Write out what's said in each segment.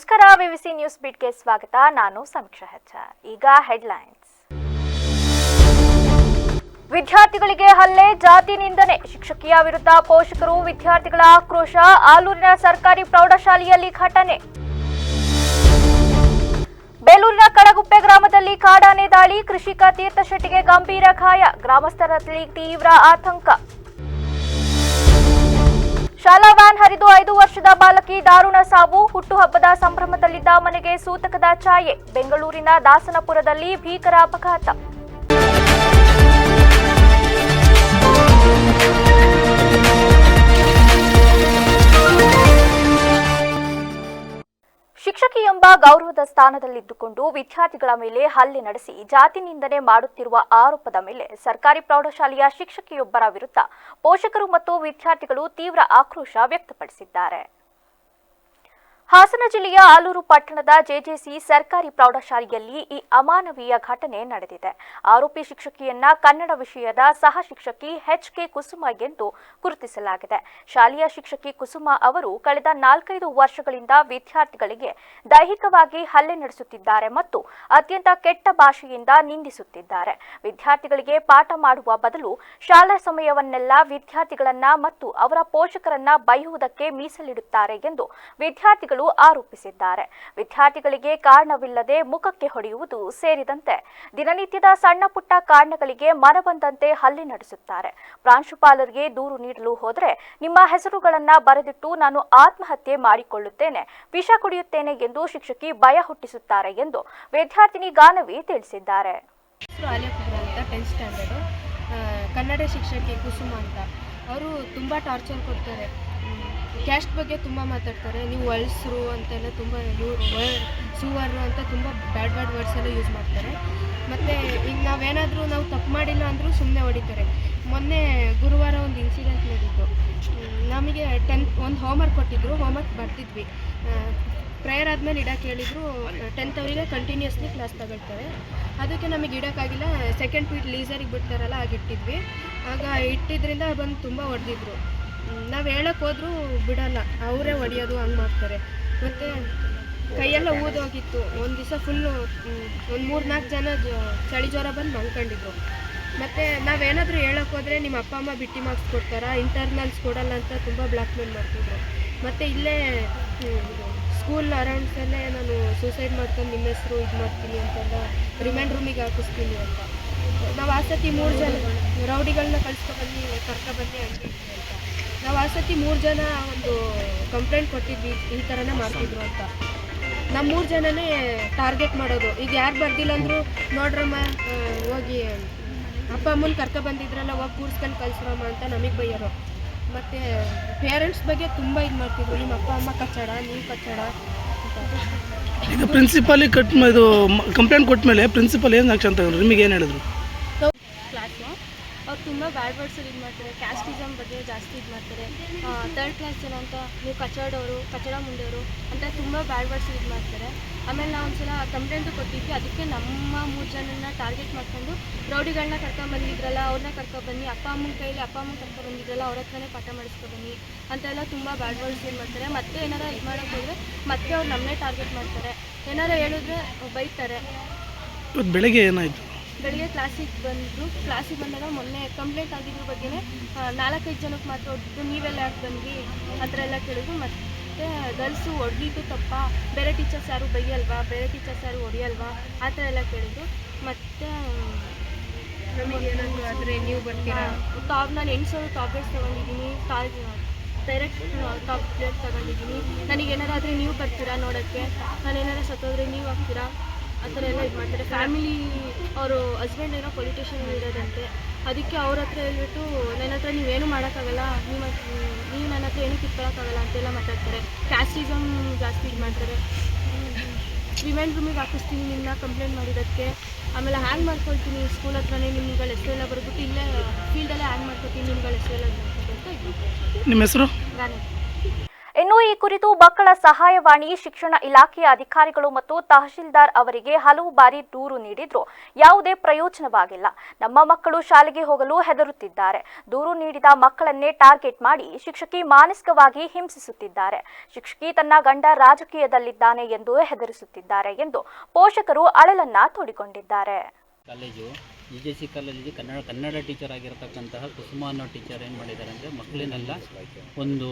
ನಮಸ್ಕಾರ, ವಿವಿಸಿ ನ್ಯೂಸ್ ಬೀಟ್ಗೆ ಸ್ವಾಗತ. ನಾನು ಸಮೀಕ್ಷಾ ಹೆಚ್. ಈಗ ಹೆಡ್ಲೈನ್ಸ್. ವಿದ್ಯಾರ್ಥಿಗಳಿಗೆ ಹಲ್ಲೆ, ಜಾತಿ ನಿಂದನೆ, ಶಿಕ್ಷಕಿಯ ವಿರುದ್ಧ ಪೋಷಕರು ವಿದ್ಯಾರ್ಥಿಗಳ ಆಕ್ರೋಶ. ಆಲೂರಿನ ಸರ್ಕಾರಿ ಪ್ರೌಢಶಾಲೆಯಲ್ಲಿ ಘಟನೆ. ಬೇಲೂರಿನ ಕಡಗುಪ್ಪೆ ಗ್ರಾಮದಲ್ಲಿ ಕಾಡಾನೆ ದಾಳಿ, ಕೃಷಿಕ ತೀರ್ಥಶೆಟ್ಟಿಗೆ ಗಂಭೀರ ಗಾಯ, ಗ್ರಾಮಸ್ಥರಲ್ಲಿ ತೀವ್ರ ಆತಂಕ. ಶಾಲಾ ವ್ಯಾನ್ ಹರಿದು 5 ವರ್ಷದ ಬಾಲಕಿ ದಾರುಣ ಸಾವು, ಹುಟ್ಟುಹಬ್ಬದ ಸಂಭ್ರಮದಲ್ಲಿದ್ದ ಮನೆಗೆ ಸೂತಕದ ಛಾಯೆ. ಬೆಂಗಳೂರಿನ ದಾಸನಪುರದಲ್ಲಿ ಭೀಕರ ಅಪಘಾತ. ಶಿಕ್ಷಕಿ ಎಂಬ ಗೌರವದ ಸ್ಥಾನದಲ್ಲಿದ್ದುಕೊಂಡು ವಿದ್ಯಾರ್ಥಿಗಳ ಮೇಲೆ ಹಲ್ಲೆ ನಡೆಸಿ ಜಾತಿ ನಿಂದನೆ ಮಾಡುತ್ತಿರುವ ಆರೋಪದ ಮೇಲೆ ಸರ್ಕಾರಿ ಪ್ರೌಢಶಾಲೆಯ ಶಿಕ್ಷಕಿಯೊಬ್ಬರ ವಿರುದ್ಧ ಪೋಷಕರು ಮತ್ತು ವಿದ್ಯಾರ್ಥಿಗಳು ತೀವ್ರ ಆಕ್ರೋಶ ವ್ಯಕ್ತಪಡಿಸಿದ್ದಾರೆ. ಹಾಸನ ಜಿಲ್ಲೆಯ ಆಲೂರು ಪಟ್ಟಣದ ಜೆಜೆಸಿ ಸರ್ಕಾರಿ ಪ್ರೌಢಶಾಲೆಯಲ್ಲಿ ಈ ಅಮಾನವೀಯ ಘಟನೆ ನಡೆದಿದೆ. ಆರೋಪಿ ಶಿಕ್ಷಕಿಯನ್ನ ಕನ್ನಡ ವಿಷಯದ ಸಹ ಶಿಕ್ಷಕಿ ಎಚ್.ಕೆ. ಕುಸುಮ ಎಂದು ಗುರುತಿಸಲಾಗಿದೆ. ಶಾಲೆಯ ಶಿಕ್ಷಕಿ ಕುಸುಮ ಅವರು ಕಳೆದ 4-5 ವರ್ಷಗಳಿಂದ ವಿದ್ಯಾರ್ಥಿಗಳಿಗೆ ದೈಹಿಕವಾಗಿ ಹಲ್ಲೆ ನಡೆಸುತ್ತಿದ್ದಾರೆ ಮತ್ತು ಅತ್ಯಂತ ಕೆಟ್ಟ ಭಾಷೆಯಿಂದ ನಿಂದಿಸುತ್ತಿದ್ದಾರೆ. ವಿದ್ಯಾರ್ಥಿಗಳಿಗೆ ಪಾಠ ಮಾಡುವ ಬದಲು ಶಾಲಾ ಸಮಯವನ್ನೆಲ್ಲ ವಿದ್ಯಾರ್ಥಿಗಳನ್ನ ಮತ್ತು ಅವರ ಪೋಷಕರನ್ನ ಬೈಯುವುದಕ್ಕೆ ಮೀಸಲಿಡುತ್ತಾರೆ ಎಂದು ವಿದ್ಯಾರ್ಥಿಗಳು ಆರೋಪಿಸಿದ್ದಾರೆ. ವಿದ್ಯಾರ್ಥಿಗಳಿಗೆ ಕಾರಣವಿಲ್ಲದೆ ಮುಖಕ್ಕೆ ಹೊಡೆಯುವುದು ಸೇರಿದಂತೆ ದಿನನಿತ್ಯದ ಸಣ್ಣ ಪುಟ್ಟ ಕಾರಣಗಳಿಗೆ ಮನಬಂದಂತೆ ಹಲ್ಲೆ ನಡೆಸುತ್ತಾರೆ. ಪ್ರಾಂಶುಪಾಲರಿಗೆ ದೂರು ನೀಡಲು ಹೋದರೆ ನಿಮ್ಮ ಹೆಸರುಗಳನ್ನ ಬರೆದಿಟ್ಟು ನಾನು ಆತ್ಮಹತ್ಯೆ ಮಾಡಿಕೊಳ್ಳುತ್ತೇನೆ, ವಿಷ ಕುಡಿಯುತ್ತೇನೆ ಎಂದು ಶಿಕ್ಷಕಿ ಭಯ ಹುಟ್ಟಿಸುತ್ತಾರೆ ಎಂದು ವಿದ್ಯಾರ್ಥಿನಿ ಗಾನವಿ ತಿಳಿಸಿದ್ದಾರೆ. ಕನ್ನಡ ಶಿಕ್ಷಕಿ ಕುಸುಮ ಅಂತ ಅವರು ತುಂಬ ಟಾರ್ಚರ್ ಕೊಡ್ತಾರೆ. ಕ್ಯಾಸ್ಟ್ ಬಗ್ಗೆ ತುಂಬ ಮಾತಾಡ್ತಾರೆ. ನೀವು ವಯಸ್ಸರು ಅಂತೆಲ್ಲ ತುಂಬ ಸುವರು ಅಂತ ತುಂಬ ಬ್ಯಾಡ್ ವರ್ಡ್ಸ್ ಎಲ್ಲ ಯೂಸ್ ಮಾಡ್ತಾರೆ. ಮತ್ತು ಈಗ ನಾವು ತಪ್ಪು ಮಾಡಿಲ್ಲ ಅಂದರೂ ಸುಮ್ಮನೆ ಹೊಡಿತಾರೆ. ಮೊನ್ನೆ ಗುರುವಾರ ಒಂದು ಇನ್ಸಿಡೆಂಟ್ ನಡೆದಿತ್ತು. ನಮಗೆ 10th ಒಂದು ಹೋಮ್ವರ್ಕ್ ಕೊಟ್ಟಿದ್ದರು. ಹೋಮ್ವರ್ಕ್ ಬರ್ತಿದ್ವಿ. ಪ್ರೇಯರ್ ಆದಮೇಲೆ ಇಡೋಕ್ಕೆ ಹೇಳಿದರು. 10th ಅವರಿಗೆ ಕಂಟಿನ್ಯೂಸ್ಲಿ ಕ್ಲಾಸ್ ತಗೊಳ್ತಾರೆ. ಅದಕ್ಕೆ ನಮಗೆ ಇಡೋಕ್ಕಾಗಿಲ್ಲ. Second period ಲೀಸರಿಗೆ ಬಿಡ್ತಾರಲ್ಲ, ಆಗಿಟ್ಟಿದ್ವಿ. ಆಗ ಇಟ್ಟಿದ್ದರಿಂದ ಬಂದು ತುಂಬ ಹೊಡೆದಿದ್ರು. ನಾವು ಹೇಳಕ್ಕೆ ಹೋದ್ರೂ ಬಿಡೋಲ್ಲ, ಅವರೇ ಹೊಡೆಯೋದು ಹಂಗೆ ಮಾಡ್ತಾರೆ. ಮತ್ತು ಕೈಯೆಲ್ಲ ಊದೋಗಿತ್ತು. ಒಂದು ದಿವಸ ಫುಲ್ಲು ಒಂದು 3-4 ಜನ ಚಳಿ ಜ್ವರ ಬಂದು ಮಲ್ಕೊಂಡಿದ್ರು. ಮತ್ತು ನಾವೇನಾದರೂ ಹೇಳಕ್ಕೆ ಹೋದರೆ ನಿಮ್ಮ ಅಪ್ಪ ಅಮ್ಮ ಬಿಟ್ಟಿ ಮಾರ್ಕ್ಸ್ ಕೊಡ್ತಾರಾ, ಇಂಟರ್ನಲ್ಸ್ ಕೊಡಲ್ಲ ಅಂತ ತುಂಬ ಬ್ಲ್ಯಾಕ್ ಮೇಲ್ ಮಾಡ್ತಿದ್ರು. ಮತ್ತು ಇಲ್ಲೇ ಸ್ಕೂಲ್ ಅರೌಂಡ್ಸಲ್ಲೇ ನಾನು ಸೂಸೈಡ್ ಮಾಡ್ಕೊಂಡು ನಿಮ್ಮ ಹೆಸರು ಇದು ಮಾಡ್ತೀನಿ ಅಂತೆಲ್ಲ ರಿಮೈಂಡ್ ರೂಮಿಗೆ ಹಾಕಿಸ್ತೀನಿ ಅಂತ. ನಾವು ಆ ಸತಿ 3 ಜನ ರೌಡಿಗಳನ್ನ ಕರ್ಕೊಬನ್ನಿ ಹಂಗೆ ಅಂತ. ನಾವು ಆ ಸತಿ 3 ಜನ ಒಂದು ಕಂಪ್ಲೇಂಟ್ ಕೊಟ್ಟಿದ್ವಿ, ಈ ಥರನೇ ಮಾಡ್ತಿದ್ರು ಅಂತ. ನಮ್ಮ 3 ಜನನೇ ಟಾರ್ಗೆಟ್ ಮಾಡೋದು. ಈಗ ಯಾರು ಬರ್ದಿಲ್ಲ ಅಂದರೂ ನೋಡ್ರಮ್ಮ, ಹೋಗಿ ಅಪ್ಪ ಅಮ್ಮನ ಕರ್ಕೊಬಂದಿದ್ರಲ್ಲ, ಹೋಗಿ ಕೂರ್ಸ್ಕೊಂಡು ಕಳ್ಸ್ರಮ್ಮ ಅಂತ ನಮಗೆ ಬೈಯೋರು. ಮತ್ತು ಪೇರೆಂಟ್ಸ್ ಬಗ್ಗೆ ತುಂಬ ಇದು ಮಾಡ್ತಿದ್ರು. ನಿಮ್ಮ ಅಪ್ಪ ಅಮ್ಮ ಕಚ್ಚಡ, ನೀವು ಕಚ್ಚಡ ಅಂತ. ಈಗ ಪ್ರಿನ್ಸಿಪಾಲಿ ಇದು ಕಂಪ್ಲೇಂಟ್ ಕೊಟ್ಟ ಮೇಲೆ ಪ್ರಿನ್ಸಿಪಲ್ ಏನು ಆಕ್ಷನ್ ತಗೊಂಡ್ರು? ನಿಮಗೆ ಏನು ಹೇಳಿದ್ರು? ಕ್ಲಾಸು ಅವ್ರು ತುಂಬ ಬ್ಯಾಡ್ ವರ್ಡ್ಸಲ್ಲಿ ಇದು ಮಾಡ್ತಾರೆ. ಕ್ಯಾಸ್ಟಿಸಮ್ ಬಗ್ಗೆ ಜಾಸ್ತಿ ಇದು ಮಾಡ್ತಾರೆ. 3rd ಕ್ಲಾಸ್ ಜನ ಅಂತ, ನೀವು ಕಚಡ ಮುಂಡೆಯವರು ಅಂತ ತುಂಬ ಬ್ಯಾಡ್ ವರ್ಡ್ಸ್ ಇದು ಮಾಡ್ತಾರೆ. ಆಮೇಲೆ ನಾವು ಒಂದ್ಸಲ ಕಂಪ್ಲೇಂಟು ಕೊಟ್ಟಿದ್ವಿ. ಅದಕ್ಕೆ ನಮ್ಮ 3 ಜನನ ಟಾರ್ಗೆಟ್ ಮಾಡ್ಕೊಂಡು ರೌಡಿಗಳನ್ನ ಕರ್ಕೊಂಬಂದಿದ್ರಲ್ಲ, ಅವ್ರನ್ನ ಕರ್ಕೊಬನ್ನಿ, ಅಪ್ಪ ಅಮ್ಮನ ಕರ್ಕೊಬಂದಿದ್ರಲ್ಲ, ಅವ್ರ ಹತ್ರನೇ ಪಾಠ ಮಾಡಿಸ್ಕೊಬನ್ನಿ ಅಂತೆಲ್ಲ ತುಂಬ ಬ್ಯಾಡ್ ವರ್ಡ್ಸ್ ಇದು ಮಾಡ್ತಾರೆ. ಮತ್ತೆ ಏನಾರ ಇದು ಮಾಡೋಕ್ಕೆ ಹೋದರೆ ಮತ್ತೆ ಅವ್ರು ನಮ್ಮನ್ನೇ ಟಾರ್ಗೆಟ್ ಮಾಡ್ತಾರೆ. ಏನಾರ ಹೇಳಿದ್ರೆ ಬೈತಾರೆ. ಬೆಳಗ್ಗೆ ಏನಾಯಿತು? ಬೆಳಿಗ್ಗೆ ಕ್ಲಾಸಿಗೆ ಬಂದಾಗ ಮೊನ್ನೆ ಕಂಪ್ಲೇಂಟ್ ಆಗಿದ್ರ ಬಗ್ಗೆನೇ 4-5 ಜನಕ್ಕೆ ಮಾತ್ರ ಹೊಡೆದು ನೀವೆಲ್ಲ ಯಾಕೆ ಬಂದ್ರಿ ಆ ಥರ ಎಲ್ಲ ಕೇಳಿದ್ರು. ಮತ್ತು ಗರ್ಲ್ಸು ಹೊಡೆದಿದ್ದು ತಪ್ಪ, ಬೇರೆ ಟೀಚರ್ಸ್ ಯಾರು ಬೈಯಲ್ವಾ, ಬೇರೆ ಟೀಚರ್ಸ್ ಯಾರು ಹೊಡೆಯಲ್ವಾ ಆ ಥರ ಎಲ್ಲ ಕೇಳಿದ್ರು. ಮತ್ತು ನಮಗೇನಾದರೂ ಆದರೆ ನೀವು ಬರ್ತೀರಾ? ನಾನು 800 ಟ್ಯಾಬ್ಲೆಟ್ಸ್ ತೊಗೊಂಡಿದ್ದೀನಿ, ಡೈರೆಕ್ಟ್ ಟ್ಯಾಬ್ಲೆಟ್ ತೊಗೊಂಡಿದ್ದೀನಿ. ನನಗೇನಾರಾದರೆ ನೀವು ಬರ್ತೀರಾ ನೋಡೋಕ್ಕೆ, ನಾನೇನಾರು ಸತ್ತೋದ್ರೆ ನೀವು ಆಗ್ತೀರಾ ಆ ಥರ ಎಲ್ಲ ಇದು ಮಾಡ್ತಾರೆ. ಫ್ಯಾಮಿಲಿ ಅವರು ಹಸ್ಬೆಂಡ್ ಏನೋ ಪೊಲಿಟಿಷಿಯನ್ ಇರೋದಂತೆ. ಅದಕ್ಕೆ ಅವ್ರ ಹತ್ರ ಹೇಳ್ಬಿಟ್ಟು ನನ್ನ ಹತ್ರ ನೀವೇನು ಮಾಡೋಕ್ಕಾಗಲ್ಲ, ನೀವು ನನ್ನ ಹತ್ರ ಏನೂ ಕಿತ್ಕೊಳ್ಳೋಕ್ಕಾಗಲ್ಲ ಅಂತೆಲ್ಲ ಮಾತಾಡ್ತಾರೆ. ಕ್ಯಾಸ್ಟಿಸಮ್ ಜಾಸ್ತಿ ಇದು ಮಾಡ್ತಾರೆ. ರಿಮೈಂಡ್ ರೂಮಿಗೆ ಹಾಕಿಸ್ತೀನಿ ನಿಮ್ಮನ್ನ ಕಂಪ್ಲೇಂಟ್ ಮಾಡಿರೋದಕ್ಕೆ. ಆಮೇಲೆ ಹ್ಯಾಂಗ್ ಮಾಡ್ಕೊಳ್ತೀನಿ ಸ್ಕೂಲ್ ಹತ್ರನೇ, ನಿಮ್ಗಳ ಹೆಸರೆಲ್ಲ ಬರ್ಬಿಟ್ಟು ಇಲ್ಲೇ ಫೀಲ್ಡಲ್ಲೇ ಹ್ಯಾಂಗ್ ಮಾಡ್ಕೊತೀನಿ ನಿಮ್ಗಳ ಹೆಸರೆಲ್ಲ ಅಂತ ಇದು. ನಿಮ್ಮ ಹೆಸರು? ಗಾನೆ. ಇನ್ನು ಈ ಕುರಿತು ಮಕ್ಕಳ ಸಹಾಯವಾಣಿ ಶಿಕ್ಷಣ ಇಲಾಖೆಯ ಅಧಿಕಾರಿಗಳು ಮತ್ತು ತಹಶೀಲ್ದಾರ್ ಅವರಿಗೆ ಹಲವು ಬಾರಿ ದೂರು ನೀಡಿದ್ರು ಯಾವುದೇ ಪ್ರಯೋಜನವಾಗಿಲ್ಲ. ನಮ್ಮ ಮಕ್ಕಳು ಶಾಲೆಗೆ ಹೋಗಲು ಹೆದರುತ್ತಿದ್ದಾರೆ. ದೂರು ನೀಡಿದ ಮಕ್ಕಳನ್ನೇ ಟಾರ್ಗೆಟ್ ಮಾಡಿ ಶಿಕ್ಷಕಿ ಮಾನಸಿಕವಾಗಿ ಹಿಂಸಿಸುತ್ತಿದ್ದಾರೆ. ಶಿಕ್ಷಕಿ ತನ್ನ ಗಂಡ ರಾಜಕೀಯದಲ್ಲಿದ್ದಾನೆ ಎಂದು ಹೆದರಿಸುತ್ತಿದ್ದಾರೆ ಎಂದು ಪೋಷಕರು ಅಳಲನ್ನ ತೋಡಿಕೊಂಡಿದ್ದಾರೆ. ಕಾಲೇಜು UJC ಕಾಲೇಜಿಗೆ ಕನ್ನಡ ಟೀಚರ್ ಆಗಿರತಕ್ಕಂತಹ ಕುಸುಮ ಅನ್ನೋ ಟೀಚರ್ ಏನು ಮಾಡಿದ್ದಾರೆ ಅಂದರೆ ಮಕ್ಕಳನ್ನೆಲ್ಲ ಒಂದು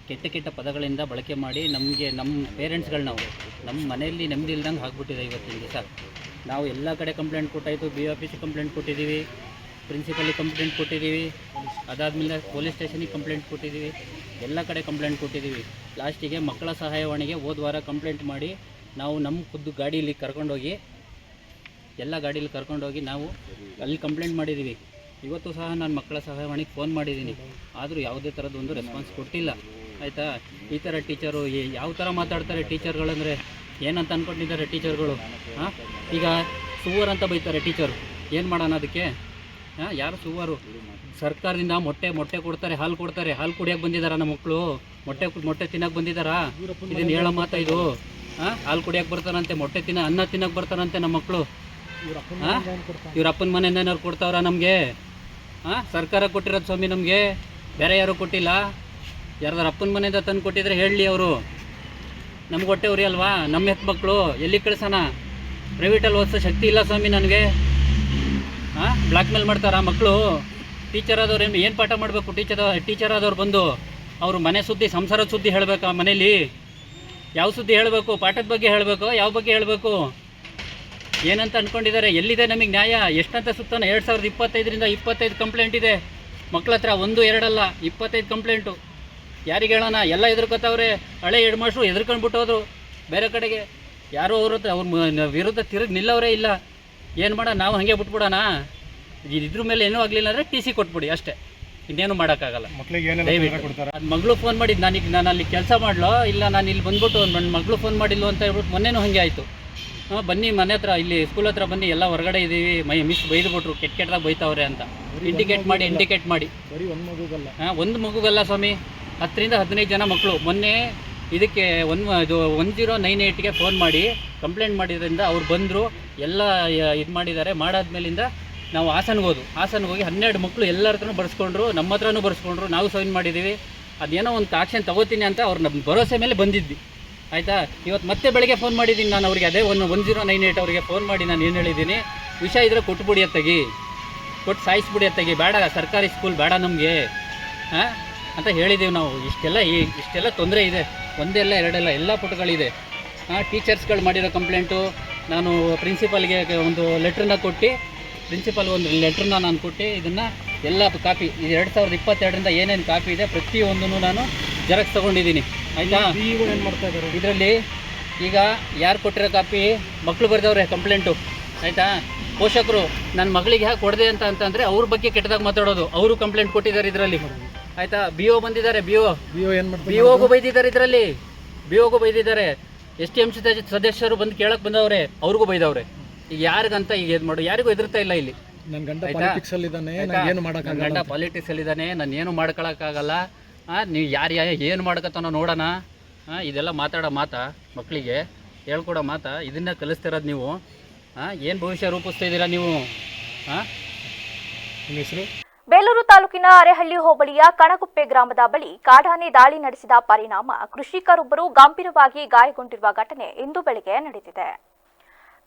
ಕೆಟ್ಟ ಪದಗಳಿಂದ ಬಳಕೆ ಮಾಡಿ ನಮ್ಮ ಪೇರೆಂಟ್ಸ್ಗಳು ನಮ್ಮ ಮನೆಯಲ್ಲಿ ನೆಮ್ಮದಿ ಇಲ್ದಂಗೆ ಆಗ್ಬಿಟ್ಟಿದೆ. ಇವತ್ತಿನ ದಿವಸ ನಾವು ಎಲ್ಲ ಕಡೆ ಕಂಪ್ಲೇಂಟ್ ಕೊಟ್ಟಾಯಿತು. BO ಆಫೀಸಿಗೆ ಕಂಪ್ಲೇಂಟ್ ಕೊಟ್ಟಿದ್ದೀವಿ, ಪ್ರಿನ್ಸಿಪಲಿಗೆ ಕಂಪ್ಲೇಂಟ್ ಕೊಟ್ಟಿದ್ದೀವಿ, ಅದಾದಮೇಲೆ ಪೊಲೀಸ್ ಸ್ಟೇಷನಿಗೆ ಕಂಪ್ಲೇಂಟ್ ಕೊಟ್ಟಿದ್ದೀವಿ, ಎಲ್ಲ ಕಡೆ ಕಂಪ್ಲೇಂಟ್ ಕೊಟ್ಟಿದ್ದೀವಿ. ಲಾಸ್ಟಿಗೆ ಮಕ್ಕಳ ಸಹಾಯವಾಣಿಗೆ ಹೋದ ವಾರ ಕಂಪ್ಲೇಂಟ್ ಮಾಡಿ ನಾವು ನಮ್ಮ ಖುದ್ದು ಗಾಡೀಲಿ ಕರ್ಕೊಂಡೋಗಿ ಎಲ್ಲ ಗಾಡೀಲಿ ಕರ್ಕೊಂಡೋಗಿ ನಾವು ಅಲ್ಲಿ ಕಂಪ್ಲೇಂಟ್ ಮಾಡಿದ್ದೀವಿ. ಇವತ್ತು ಸಹ ನಾನು ಮಕ್ಕಳ ಸಹಾಯವಾಣಿಗೆ ಫೋನ್ ಮಾಡಿದ್ದೀನಿ, ಆದರೂ ಯಾವುದೇ ಥರದ್ದೊಂದು ರೆಸ್ಪಾನ್ಸ್ ಕೊಟ್ಟಿಲ್ಲ. ಆಯಿತಾ, ಈ ಥರ ಟೀಚರು ಯಾವ ಥರ ಮಾತಾಡ್ತಾರೆ ಟೀಚರ್ಗಳಂದರೆ ಏನಂತ ಅಂದ್ಕೊಂಡಿದ್ದಾರೆ ಟೀಚರ್ಗಳು. ಈಗ ಸುವರ್ ಅಂತ ಬೈತಾರೆ ಟೀಚರು, ಏನು ಮಾಡೋಣ ಅದಕ್ಕೆ? ಯಾರು ಸುವರು? ಸರ್ಕಾರದಿಂದ ಮೊಟ್ಟೆ ಕೊಡ್ತಾರೆ, ಹಾಲು ಕೊಡ್ತಾರೆ. ಹಾಲು ಕುಡಿಯೋಕೆ ಬಂದಿದ್ದಾರಾ ನಮ್ಮ ಮಕ್ಕಳು? ಮೊಟ್ಟೆ ತಿನ್ನೋಕೆ ಬಂದಿದ್ದಾರಾ? ಇದನ್ನು ಹೇಳೋ ಮಾತಾ ಇದು? ಹಾಲು ಕುಡಿಯೋಕೆ ಬರ್ತಾರಂತೆ, ಅನ್ನ ತಿನ್ನೋಕೆ ಬರ್ತಾರಂತೆ ನಮ್ಮ ಮಕ್ಕಳು. ಇವ್ರ ಅಪ್ಪನ ಮನೆಯಿಂದ ಏನಾರು ಕೊಡ್ತಾವ್ರ ನಮಗೆ? ಸರ್ಕಾರ ಕೊಟ್ಟಿರೋದು ಸ್ವಾಮಿ, ನಮಗೆ ಬೇರೆ ಯಾರೂ ಕೊಟ್ಟಿಲ್ಲ. ಯಾರ್ದಾರ ಅಪ್ಪನ ಮನೆಯಿಂದ ತಂದು ಕೊಟ್ಟಿದ್ರೆ ಹೇಳಲಿ ಅವರು. ನಮ್ಗೆ ಹೊಟ್ಟೆ ಉರಿ ಅಲ್ವಾ? ನಮ್ಮ ಹೆತ್ತು ಮಕ್ಕಳು ಎಲ್ಲಿ ಕಳ್ಸೋಣ? ಪ್ರೈವೇಟಲ್ಲಿ ಓದಿಸೋ ಶಕ್ತಿ ಇಲ್ಲ ಸ್ವಾಮಿ ನನಗೆ. ಬ್ಲ್ಯಾಕ್ ಮೇಲ್ ಮಾಡ್ತಾರಾ ಮಕ್ಕಳು? ಟೀಚರ್ ಆದವ್ರು ಏನು ಪಾಠ ಮಾಡಬೇಕು? ಟೀಚರ್ ಆದವ್ರು ಬಂದು ಅವರು ಮನೆ ಸುದ್ದಿ, ಸಂಸಾರದ ಸುದ್ದಿ ಹೇಳಬೇಕಾ ಮನೇಲಿ? ಯಾವ ಸುದ್ದಿ ಹೇಳಬೇಕು? ಪಾಠದ ಬಗ್ಗೆ ಹೇಳಬೇಕು? ಯಾವ ಬಗ್ಗೆ ಹೇಳಬೇಕು? ಏನಂತ ಅಂದ್ಕೊಂಡಿದ್ದಾರೆ? ಎಲ್ಲಿದೆ ನಮಗೆ ನ್ಯಾಯ? ಎಷ್ಟಂತ ಸುತ್ತಾನೆ? 2025ರಿಂದ 25 ಕಂಪ್ಲೇಂಟ್ ಇದೆ ಮಕ್ಕಳ ಹತ್ರ. 1, 2 ಅಲ್ಲ, 25 ಕಂಪ್ಲೇಂಟು. ಯಾರಿಗೆ ಹೇಳೋಣ? ಎಲ್ಲ ಹೆದರ್ಕೋತವ್ರೆ. ಹಳೆ ಹೆಡ್ ಮಾಸ್ಟ್ರು ಹೆದರ್ಕೊಂಡ್ಬಿಟ್ಟು ಹೋದ್ರು ಬೇರೆ ಕಡೆಗೆ. ಯಾರೋ ಅವ್ರ ವಿರುದ್ಧ ತಿರುಗಿ ನಿಲ್ಲವರೇ ಇಲ್ಲ. ಏನು ಮಾಡೋಣ? ನಾವು ಹಾಗೆ ಬಿಟ್ಬಿಡೋಣ? ಇದ್ರ ಮೇಲೆ ಏನೂ ಆಗಲಿಲ್ಲ ಅಂದರೆ TC ಕೊಟ್ಬಿಡಿ ಅಷ್ಟೇ, ಇನ್ನೇನು ಮಾಡೋಕ್ಕಾಗಲ್ಲ. ಅದು ಮಗಳು ಫೋನ್ ಮಾಡಿದ್ದು ನಾನು ಅಲ್ಲಿ ಕೆಲಸ ಮಾಡಲೋ ಇಲ್ಲ, ನಾನು ಇಲ್ಲಿ ಬಂದ್ಬಿಟ್ಟು ನನ್ನ ಮಗಳು ಫೋನ್ ಮಾಡಿಲ್ಲ ಅಂತ ಹೇಳ್ಬಿಟ್ಟು ಮೊನ್ನೆನೂ ಹಾಗೆ ಆಯಿತು. ಬನ್ನಿ ಮನೆ ಹತ್ರ, ಇಲ್ಲಿ ಸ್ಕೂಲ್ ಹತ್ರ ಬನ್ನಿ, ಎಲ್ಲ ಹೊರಗಡೆ ಇದ್ದೀವಿ, ಮಿಸ್ ಬೈದ್ಬಿಟ್ರು, ಕೆಟ್ಟದಾಗಿ ಬೈತಾವ್ರೆ ಅಂತ ಇಂಡಿಕೇಟ್ ಮಾಡಿ ಒಂದು ಮಗುಗಲ್ಲ ಸ್ವಾಮಿ, 10ರಿಂದ 15 ಜನ ಮಕ್ಕಳು. ಮೊನ್ನೆ ಇದಕ್ಕೆ 1098ಗೆ ಫೋನ್ ಮಾಡಿ ಕಂಪ್ಲೇಂಟ್ ಮಾಡಿದ್ರಿಂದ ಅವ್ರು ಬಂದರು, ಎಲ್ಲ ಇದು ಮಾಡಿದ್ದಾರೆ. ಮಾಡಾದ್ಮೇಲಿಂದ ನಾವು ಹಾಸನ್ಗೆ ಹೋಗಿ 12 ಮಕ್ಕಳು ಎಲ್ಲರ ಹತ್ರನೂ ಬರ್ಸ್ಕೊಂಡ್ರು, ನಮ್ಮ ಹತ್ರನೂ ಬರ್ಸ್ಕೊಂಡ್ರು, ನಾವು ಸೈನ್ ಮಾಡಿದ್ದೀವಿ. ಅದೇನೋ ಒಂದು ಆಕ್ಷನ್ ತಗೋತೀನಿ ಅಂತ ಅವ್ರು ನಮ್ಮ ಭರವಸೆ ಮೇಲೆ ಬಂದಿದ್ವಿ. ಆಯಿತಾ, ಇವತ್ತು ಮತ್ತೆ ಬೆಳಗ್ಗೆ ಫೋನ್ ಮಾಡಿದ್ದೀನಿ ನಾನು ಅವ್ರಿಗೆ. ಅದೇ 1098 ಅವರಿಗೆ ಫೋನ್ ಮಾಡಿ ನಾನು ಏನು ಹೇಳಿದ್ದೀನಿ, ವಿಷಯ ಇದ್ರೆ ಕೊಟ್ಬಿಡಿ ಅತ್ತಾಗಿ, ಕೊಟ್ಟು ಸಾಯಿಸ್ಬಿಡಿ ಅತ್ತಾಗಿ, ಬೇಡ ಸರ್ಕಾರಿ ಸ್ಕೂಲ್ ಬೇಡ ನಮಗೆ ಅಂತ ಹೇಳಿದ್ದೀವಿ ನಾವು. ಇಷ್ಟೆಲ್ಲ ತೊಂದರೆ ಇದೆ, ಒಂದೆಲ್ಲ ಎರಡೆಲ್ಲ ಎಲ್ಲ ಪುಟಗಳಿದೆ. ಟೀಚರ್ಸ್ಗಳು ಮಾಡಿರೋ ಕಂಪ್ಲೇಂಟು ನಾನು ಪ್ರಿನ್ಸಿಪಲ್ಗೆ ಒಂದು ಲೆಟ್ರನ್ನ ಕೊಟ್ಟು, ಪ್ರಿನ್ಸಿಪಲ್ಗೆ ಒಂದು ಲೆಟ್ರನ್ನ ನಾನು ಕೊಟ್ಟು, ಇದನ್ನು ಎಲ್ಲ ಕಾಪಿ, ಇದು 2022ರಿಂದ ಏನೇನು ಕಾಪಿ ಇದೆ ಪ್ರತಿಯೊಂದನ್ನು ನಾನು ಜೆರಾಕ್ಸ್ ತೊಗೊಂಡಿದ್ದೀನಿ. ಆಯಿತಾ, ಏನು ಮಾಡ್ತಾ ಇದ್ದಾರೆ ಇದರಲ್ಲಿ? ಈಗ ಯಾರು ಕೊಟ್ಟಿರೋ ಕಾಪಿ ಮಕ್ಕಳು ಬರೆದವ್ರೆ ಕಂಪ್ಲೇಂಟು. ಆಯಿತಾ, ಪೋಷಕರು ನನ್ನ ಮಗಳಿಗೆ ಯಾಕೆ ಕೊಡದೆ ಅಂತಂದರೆ ಅವ್ರ ಬಗ್ಗೆ ಕೆಟ್ಟದಾಗಿ ಮಾತಾಡೋದು. ಅವರು ಕಂಪ್ಲೇಂಟ್ ಕೊಟ್ಟಿದ್ದಾರೆ ಇದರಲ್ಲಿ. ಆಯಿತಾ, BO ಬಂದಿದ್ದಾರೆ, BOಗೂ ಬೈದಿದ್ದಾರೆ ಇದರಲ್ಲಿ, BOಗೂ ಬೈದಿದ್ದಾರೆ. STM ಸದಸ್ಯರು ಬಂದು ಕೇಳಕ್ಕೆ ಬಂದವ್ರೆ, ಅವ್ರಿಗೂ ಬೈದವ್ರೆ. ಈಗ ಯಾರಿಗಂತ ಈಗ ಇದು ಮಾಡು, ಯಾರಿಗೂ ಎದುರ್ತಾ ಇಲ್ಲ ಇಲ್ಲಿ. ನನ್ನ ಗಂಡ ಪಾಲಿಟಿಕ್ಸಲ್ಲಿದ್ದಾನೆ, ನಾನು ಏನು ಮಾಡ್ಕೊಳಕ್ಕಾಗಲ್ಲ. ನೀವು ಯಾರು ಏನು ಮಾಡ್ಕೊತಾನೋ ನೋಡೋಣ. ಇದೆಲ್ಲ ಮಾತಾಡೋ ಮಾತಾ, ಮಕ್ಕಳಿಗೆ ಹೇಳ್ಕೊಡೋ ಮಾತಾ, ಇದನ್ನ ಕಲಿಸ್ತಿರೋದು ನೀವು. ಏನು ಭವಿಷ್ಯ ರೂಪಿಸ್ತಾ ಇದ್ದೀರಾ ನೀವು? ನಿಮ್ಮ ಹೆಸರು? ಬೇಲೂರು ತಾಲೂಕಿನ ಅರೆಹಳ್ಳಿ ಹೋಬಳಿಯ ಕಣಗುಪ್ಪೆ ಗ್ರಾಮದ ಬಳಿ ಕಾಡಾನೆ ದಾಳಿ ನಡೆಸಿದ ಪರಿಣಾಮ ಕೃಷಿಕರೊಬ್ಬರು ಗಂಭೀರವಾಗಿ ಗಾಯಗೊಂಡಿರುವ ಘಟನೆ ಇಂದು ಬೆಳಗ್ಗೆ ನಡೆದಿದೆ.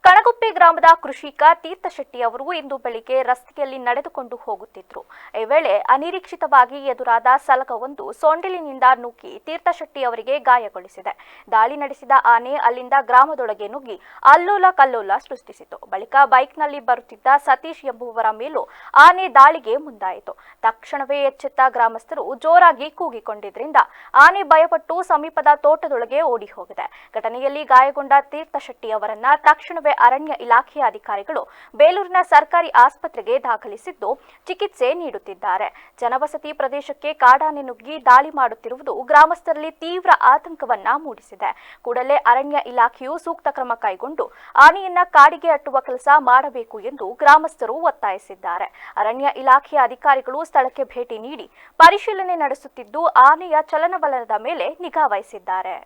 ಕಣಗುಪ್ಪೆ ಗ್ರಾಮದ ಕೃಷಿಕ ತೀರ್ಥಶೆಟ್ಟಿ ಅವರು ಇಂದು ಬೆಳಿಗ್ಗೆ ರಸ್ತೆಯಲ್ಲಿ ನಡೆದುಕೊಂಡು ಹೋಗುತ್ತಿದ್ರು. ಈ ವೇಳೆ ಅನಿರೀಕ್ಷಿತವಾಗಿ ಎದುರಾದ ಸಲಗವೊಂದು ಸೊಂಡಿಲಿನಿಂದ ನುಗ್ಗಿ ತೀರ್ಥಶೆಟ್ಟಿ ಅವರಿಗೆ ಗಾಯಗೊಳಿಸಿದೆ. ದಾಳಿ ನಡೆಸಿದ ಆನೆ ಅಲ್ಲಿಂದ ಗ್ರಾಮದೊಳಗೆ ನುಗ್ಗಿ ಅಲ್ಲೋಲ ಕಲ್ಲೋಲ ಸೃಷ್ಟಿಸಿತು. ಬಳಿಕ ಬೈಕ್ನಲ್ಲಿ ಬರುತ್ತಿದ್ದ ಸತೀಶ್ ಎಂಬುವರ ಮೇಲೂ ಆನೆ ದಾಳಿಗೆ ಮುಂದಾಯಿತು. ತಕ್ಷಣವೇ ಎಚ್ಚೆತ್ತ ಗ್ರಾಮಸ್ಥರು ಜೋರಾಗಿ ಕೂಗಿಕೊಂಡಿದ್ರಿಂದ ಆನೆ ಭಯಪಟ್ಟು ಸಮೀಪದ ತೋಟದೊಳಗೆ ಓಡಿ ಹೋಗಿದೆ. ಘಟನೆಯಲ್ಲಿ ಗಾಯಗೊಂಡ ತೀರ್ಥಶೆಟ್ಟಿ ಅವರನ್ನ ತಕ್ಷಣವೇ ನಡುವೆ ಅರಣ್ಯ ಇಲಾಖೆಯ ಅಧಿಕಾರಿಗಳು ಬೇಲೂರಿನ ಸರ್ಕಾರಿ ಆಸ್ಪತ್ರೆಗೆ ದಾಖಲಿಸಿದ್ದು ಚಿಕಿತ್ಸೆ ನೀಡುತ್ತಿದ್ದಾರೆ. ಜನವಸತಿ ಪ್ರದೇಶಕ್ಕೆ ಕಾಡಾನೆ ನುಗ್ಗಿ ದಾಳಿ ಮಾಡುತ್ತಿರುವುದು ಗ್ರಾಮಸ್ಥರಲ್ಲಿ ತೀವ್ರ ಆತಂಕವನ್ನ ಮೂಡಿಸಿದೆ. ಕೂಡಲೇ ಅರಣ್ಯ ಇಲಾಖೆಯು ಸೂಕ್ತ ಕ್ರಮ ಕೈಗೊಂಡು ಆನೆಯನ್ನ ಕಾಡಿಗೆ ಅಟ್ಟುವ ಕೆಲಸ ಮಾಡಬೇಕು ಎಂದು ಗ್ರಾಮಸ್ಥರು ಒತ್ತಾಯಿಸಿದ್ದಾರೆ. ಅರಣ್ಯ ಇಲಾಖೆಯ ಅಧಿಕಾರಿಗಳು ಸ್ಥಳಕ್ಕೆ ಭೇಟಿ ನೀಡಿ ಪರಿಶೀಲನೆ ನಡೆಸುತ್ತಿದ್ದು ಆನೆಯ ಚಲನವಲನದ ಮೇಲೆ ನಿಗಾ ವಹಿಸಿದ್ದಾರೆ.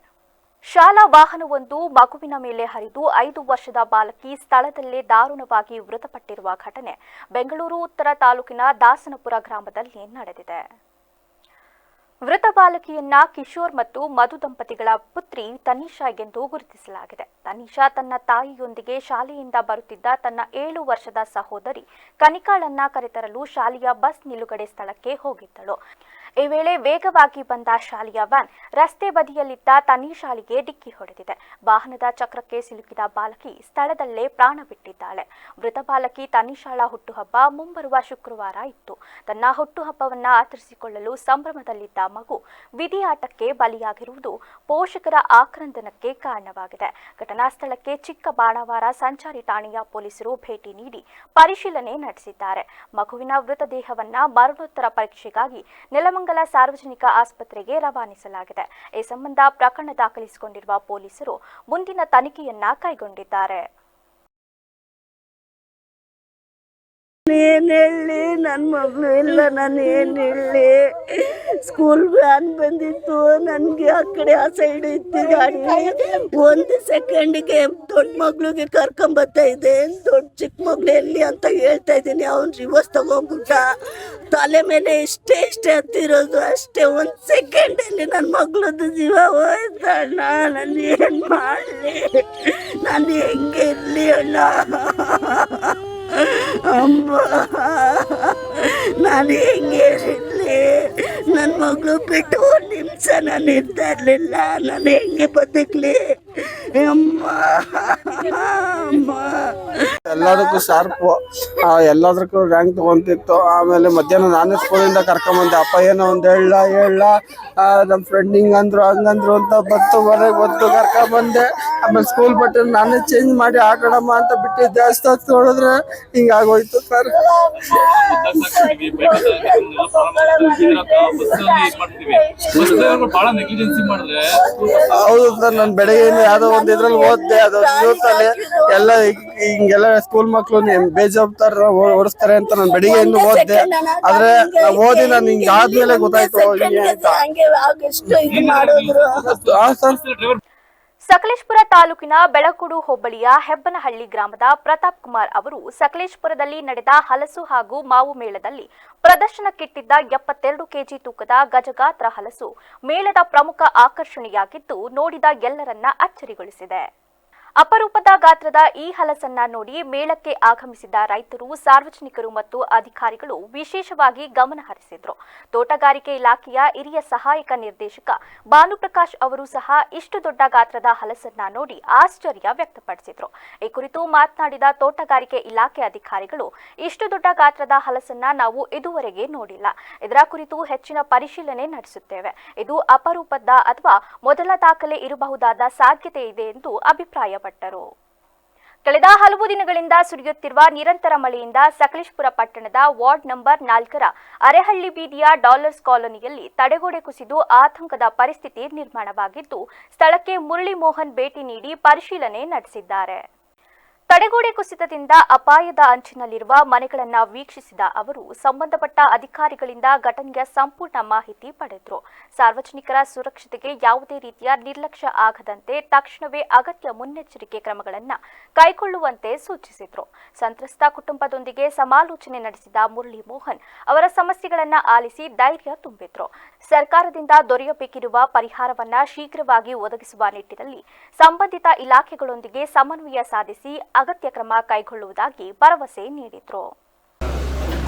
ಶಾಲಾ ವಾಹನವೊಂದು ಮಗುವಿನ ಮೇಲೆ ಹರಿದು 5 ವರ್ಷದ ಬಾಲಕಿ ಸ್ಥಳದಲ್ಲೇ ದಾರುಣವಾಗಿ ಮೃತಪಟ್ಟಿರುವ ಘಟನೆ ಬೆಂಗಳೂರು ಉತ್ತರ ತಾಲೂಕಿನ ದಾಸನಪುರ ಗ್ರಾಮದಲ್ಲಿ ನಡೆದಿದೆ. ಮೃತ ಬಾಲಕಿಯನ್ನ ಕಿಶೋರ್ ಮತ್ತು ಮಧು ದಂಪತಿಗಳ ಪುತ್ರಿ ತನಿಷಾ ಎಂದು ಗುರುತಿಸಲಾಗಿದೆ. ತನಿಷಾ ತನ್ನ ತಾಯಿಯೊಂದಿಗೆ ಶಾಲೆಯಿಂದ ಬರುತ್ತಿದ್ದ ತನ್ನ 7 ವರ್ಷದ ಸಹೋದರಿ ಕನಿಕಾಳನ್ನ ಕರೆತರಲು ಶಾಲೆಯ ಬಸ್ ನಿಲುಗಡೆ ಸ್ಥಳಕ್ಕೆ ಹೋಗಿದ್ದಳು. ಈ ವೇಳೆ ವೇಗವಾಗಿ ಬಂದ ಶಾಲೆಯ ವ್ಯಾನ್ ರಸ್ತೆ ಬದಿಯಲ್ಲಿದ್ದ ತನಿಷಾಳಿಗೆ ಡಿಕ್ಕಿ ಹೊಡೆದಿದೆ. ವಾಹನದ ಚಕ್ರಕ್ಕೆ ಸಿಲುಕಿದ ಬಾಲಕಿ ಸ್ಥಳದಲ್ಲೇ ಪ್ರಾಣ ಬಿಟ್ಟಿದ್ದಾಳೆ. ಮೃತ ಬಾಲಕಿ ತನಿಷಾಳ ಹುಟ್ಟುಹಬ್ಬ ಮುಂಬರುವ ಶುಕ್ರವಾರ ಇತ್ತು. ತನ್ನ ಹುಟ್ಟುಹಬ್ಬವನ್ನ ಆಚರಿಸಿಕೊಳ್ಳಲು ಸಂಭ್ರಮದಲ್ಲಿದ್ದ ಮಗು ವಿಧಿಯಾಟಕ್ಕೆ ಬಲಿಯಾಗಿರುವುದು ಪೋಷಕರ ಆಕ್ರಂದನಕ್ಕೆ ಕಾರಣವಾಗಿದೆ. ಘಟನಾ ಸ್ಥಳಕ್ಕೆ ಚಿಕ್ಕ ಬಾಣಾವರ ಸಂಚಾರಿ ಠಾಣೆಯ ಪೊಲೀಸರು ಭೇಟಿ ನೀಡಿ ಪರಿಶೀಲನೆ ನಡೆಸಿದ್ದಾರೆ. ಮಗುವಿನ ಮೃತದೇಹವನ್ನ ಮರಣೋತ್ತರ ಪರೀಕ್ಷೆಗಾಗಿ ನೆಲಮಂಗಲ ಸಾರ್ವಜನಿಕ ಆಸ್ಪತ್ರೆಗೆ ರವಾನಿಸಲಾಗಿದೆ. ಈ ಸಂಬಂಧ ಪ್ರಕರಣ ದಾಖಲಿಸಿಕೊಂಡಿರುವ ಪೊಲೀಸರು ಮುಂದಿನ ತನಿಖೆಯನ್ನ ಕೈಗೊಂಡಿದ್ದಾರೆ. ಏನ್ ಹೇಳಿ, ನನ್ನ ಮಗಳು ಇಲ್ಲ, ನಾನು ಏನ್ ಹೇಳಿ. ಸ್ಕೂಲ್ ವ್ಯಾನ್ ಬಂದಿತ್ತು, ನನಗೆ ಆ ಕಡೆ ಆ ಸೈಡ್ ಇತ್ತು ಗಾಡಿ. 1 ಸೆಕೆಂಡಿಗೆ ದೊಡ್ಡ ಮಗಳಿಗೆ ಕರ್ಕೊಂಬರ್ತಾ ಇದೆ, ದೊಡ್ಡ ಚಿಕ್ಕ ಮಗಳು ಎಲ್ಲಿ ಅಂತ ಹೇಳ್ತಾ ಇದ್ದೀನಿ. ಅವ್ನು ರಿವರ್ಸ್ ತಗೊಂಡ್ಬಿಟ್ಟ, ತಲೆ ಮೇಲೆ ಇಷ್ಟೇ ಹತ್ತಿರೋದು ಅಷ್ಟೇ. 1 ಸೆಕೆಂಡಲ್ಲಿ ನನ್ನ ಮಗಳದ್ದು ಜೀವ ಹೋಯ್ತಣ್ಣ. ನಾನು ಏನು ಮಾಡಲಿ, ನಾನು ಹೆಂಗೆ ಇರಲಿ ಅಣ್ಣ. ಅಮ್ಮ, ನಾನು ಹೆಂಗೆ ಇರಲಿ, ನನ್ನ ಮಗಳು ಬಿಟ್ಟು 1 ನಿಮಿಷ ನಾನು ಇರ್ತಾ ಇರಲಿಲ್ಲ. ನಾನು ಹೆಂಗೆ ಬದುಕಲಿ ಅಮ್ಮ. ಎಲ್ಲದಕ್ಕೂ ಶಾರ್ಪು, ಎಲ್ಲದಕ್ಕೂ ರ್ಯಾಂಕ್ ತೊಗೊಂತಿತ್ತು. ಆಮೇಲೆ ಮಧ್ಯಾಹ್ನ ನಾನೇ ಸ್ಕೂಲಿಂದ ಕರ್ಕೊಂಬಂದೆ. ಅಪ್ಪ ಏನೋ ಒಂದು ಹೇಳ ನಮ್ಮ ಫ್ರೆಂಡ್ ಹಿಂಗಂದ್ರು ಹಂಗಂದ್ರು ಅಂತ ಮನೆಗೆ ಬಂದು ಕರ್ಕೊಂಬಂದೆ. ಆಮೇಲೆ ಸ್ಕೂಲ್ ಬಟ್ಟೆ ನಾನೇ ಚೇಂಜ್ ಮಾಡಿ ಹಾಕೋಣಮ್ಮ ಅಂತ ಬಿಟ್ಟಿದ್ದೆ. ಅಷ್ಟು ನೋಡಿದ್ರೆ ಹಿಂಗಾಗೋಯ್ತು ಸರ್. ಹೌದು ಸರ್, ನಾನು ಬೆಳಗ್ಗೆ ಯಾವುದೋ ಒಂದು ಇದ್ರಲ್ಲಿ ಓದಿದೆ, ಅದು ನ್ಯೂಸಲ್ಲಿ ಎಲ್ಲ ಹಿಂಗೆಲ್ಲ ಸ್ಕೂಲ್ ಮಕ್ಕಳು ಬೇಜವಾಬ್ದಾರ ಓಡಿಸ್ತಾರೆ ಅಂತ ನಾನು ಬೆಳಿಗ್ಗೆ ಇನ್ನು ಓದಿದೆ. ಆದ್ರೆ ಓದಿ ನಾನು ಹಿಂಗೆ ಆದ್ಮೇಲೆ ಗೊತ್ತಾಯ್ತು ಸಕಲೇಶಪುರ ತಾಲೂಕಿನ ಬೆಳಕುಡು ಹೋಬಳಿಯ ಹೆಬ್ಬನಹಳ್ಳಿ ಗ್ರಾಮದ ಪ್ರತಾಪ್ ಕುಮಾರ್ ಅವರು ಸಕಲೇಶಪುರದಲ್ಲಿ ನಡೆದ ಹಲಸು ಹಾಗೂ ಮಾವು ಮೇಳದಲ್ಲಿ ಪ್ರದರ್ಶನಕ್ಕಿಟ್ಟಿದ್ದ 72 ಕೆಜಿ ತೂಕದ ಗಜಗಾತ್ರ ಹಲಸು ಮೇಳದ ಪ್ರಮುಖ ಆಕರ್ಷಣೆಯಾಗಿದ್ದು ನೋಡಿದ ಎಲ್ಲರನ್ನ ಅಚ್ಚರಿಗೊಳಿಸಿದೆ. ಅಪರೂಪದ ಗಾತ್ರದ ಈ ಹಲಸನ್ನ ನೋಡಿ ಮೇಳಕ್ಕೆ ಆಗಮಿಸಿದ ರೈತರು, ಸಾರ್ವಜನಿಕರು ಮತ್ತು ಅಧಿಕಾರಿಗಳು ವಿಶೇಷವಾಗಿ ಗಮನ ಹರಿಸಿದ್ರು. ತೋಟಗಾರಿಕೆ ಇಲಾಖೆಯ ಹಿರಿಯ ಸಹಾಯಕ ನಿರ್ದೇಶಕ ಭಾನುಪ್ರಕಾಶ್ ಅವರು ಸಹ ಇಷ್ಟು ದೊಡ್ಡ ಗಾತ್ರದ ಹಲಸನ್ನ ನೋಡಿ ಆಶ್ಚರ್ಯ ವ್ಯಕ್ತಪಡಿಸಿದ್ರು. ಈ ಕುರಿತು ಮಾತನಾಡಿದ ತೋಟಗಾರಿಕೆ ಇಲಾಖೆ ಅಧಿಕಾರಿಗಳು, ಇಷ್ಟು ದೊಡ್ಡ ಗಾತ್ರದ ಹಲಸನ್ನ ನಾವು ಇದುವರೆಗೆ ನೋಡಿಲ್ಲ. ಇದರ ಕುರಿತು ಹೆಚ್ಚಿನ ಪರಿಶೀಲನೆ ನಡೆಸುತ್ತೇವೆ. ಇದು ಅಪರೂಪದ ಅಥವಾ ಮೊದಲ ದಾಖಲೆ ಇರಬಹುದಾದ ಸಾಧ್ಯತೆ ಇದೆ ಎಂದು ಅಭಿಪ್ರಾಯಪಟ್ಟರು. ಕಳೆದ ಹಲವು ದಿನಗಳಿಂದ ಸುರಿಯುತ್ತಿರುವ ನಿರಂತರ ಮಳೆಯಿಂದ ಸಕಲೇಶಪುರ ಪಟ್ಟಣದ ವಾರ್ಡ್ ನಂಬರ್ 4ರ ಅರೆಹಳ್ಳಿ ಬೀದಿಯ ಡಾಲರ್ಸ್ ಕಾಲೋನಿಯಲ್ಲಿ ತಡೆಗೋಡೆ ಕುಸಿದು ಆತಂಕದ ಪರಿಸ್ಥಿತಿ ನಿರ್ಮಾಣವಾಗಿದ್ದು, ಸ್ಥಳಕ್ಕೆ ಮುರಳಿ ಮೋಹನ್ ಭೇಟಿ ನೀಡಿ ಪರಿಶೀಲನೆ ನಡೆಸಿದ್ದಾರೆ. ತಡೆಗೋಡೆ ಕುಸಿತದಿಂದ ಅಪಾಯದ ಅಂಚಿನಲ್ಲಿರುವ ಮನೆಗಳನ್ನು ವೀಕ್ಷಿಸಿದ ಅವರು ಸಂಬಂಧಪಟ್ಟ ಅಧಿಕಾರಿಗಳಿಂದ ಘಟನೆಯ ಸಂಪೂರ್ಣ ಮಾಹಿತಿ ಪಡೆದರು. ಸಾರ್ವಜನಿಕರ ಸುರಕ್ಷತೆಗೆ ಯಾವುದೇ ರೀತಿಯ ನಿರ್ಲಕ್ಷ್ಯ ಆಗದಂತೆ ತಕ್ಷಣವೇ ಅಗತ್ಯ ಮುನ್ನೆಚ್ಚರಿಕೆ ಕ್ರಮಗಳನ್ನು ಕೈಗೊಳ್ಳುವಂತೆ ಸೂಚಿಸಿದರು. ಸಂತ್ರಸ್ತ ಕುಟುಂಬದೊಂದಿಗೆ ಸಮಾಲೋಚನೆ ನಡೆಸಿದ ಮುರಳಿ ಮೋಹನ್ ಅವರ ಸಮಸ್ಯೆಗಳನ್ನು ಆಲಿಸಿ ಧೈರ್ಯ ತುಂಬಿದ್ರು. ಸರ್ಕಾರದಿಂದ ದೊರೆಯಬೇಕಿರುವ ಪರಿಹಾರವನ್ನು ಶೀಘ್ರವಾಗಿ ಒದಗಿಸುವ ನಿಟ್ಟಿನಲ್ಲಿ ಸಂಬಂಧಿತ ಇಲಾಖೆಗಳೊಂದಿಗೆ ಸಮನ್ವಯ ಸಾಧಿಸಿ ಅಗತ್ಯ ಕ್ರಮ ಕೈಗೊಳ್ಳುವುದಾಗಿ ಭರವಸೆ ನೀಡಿದ್ರು.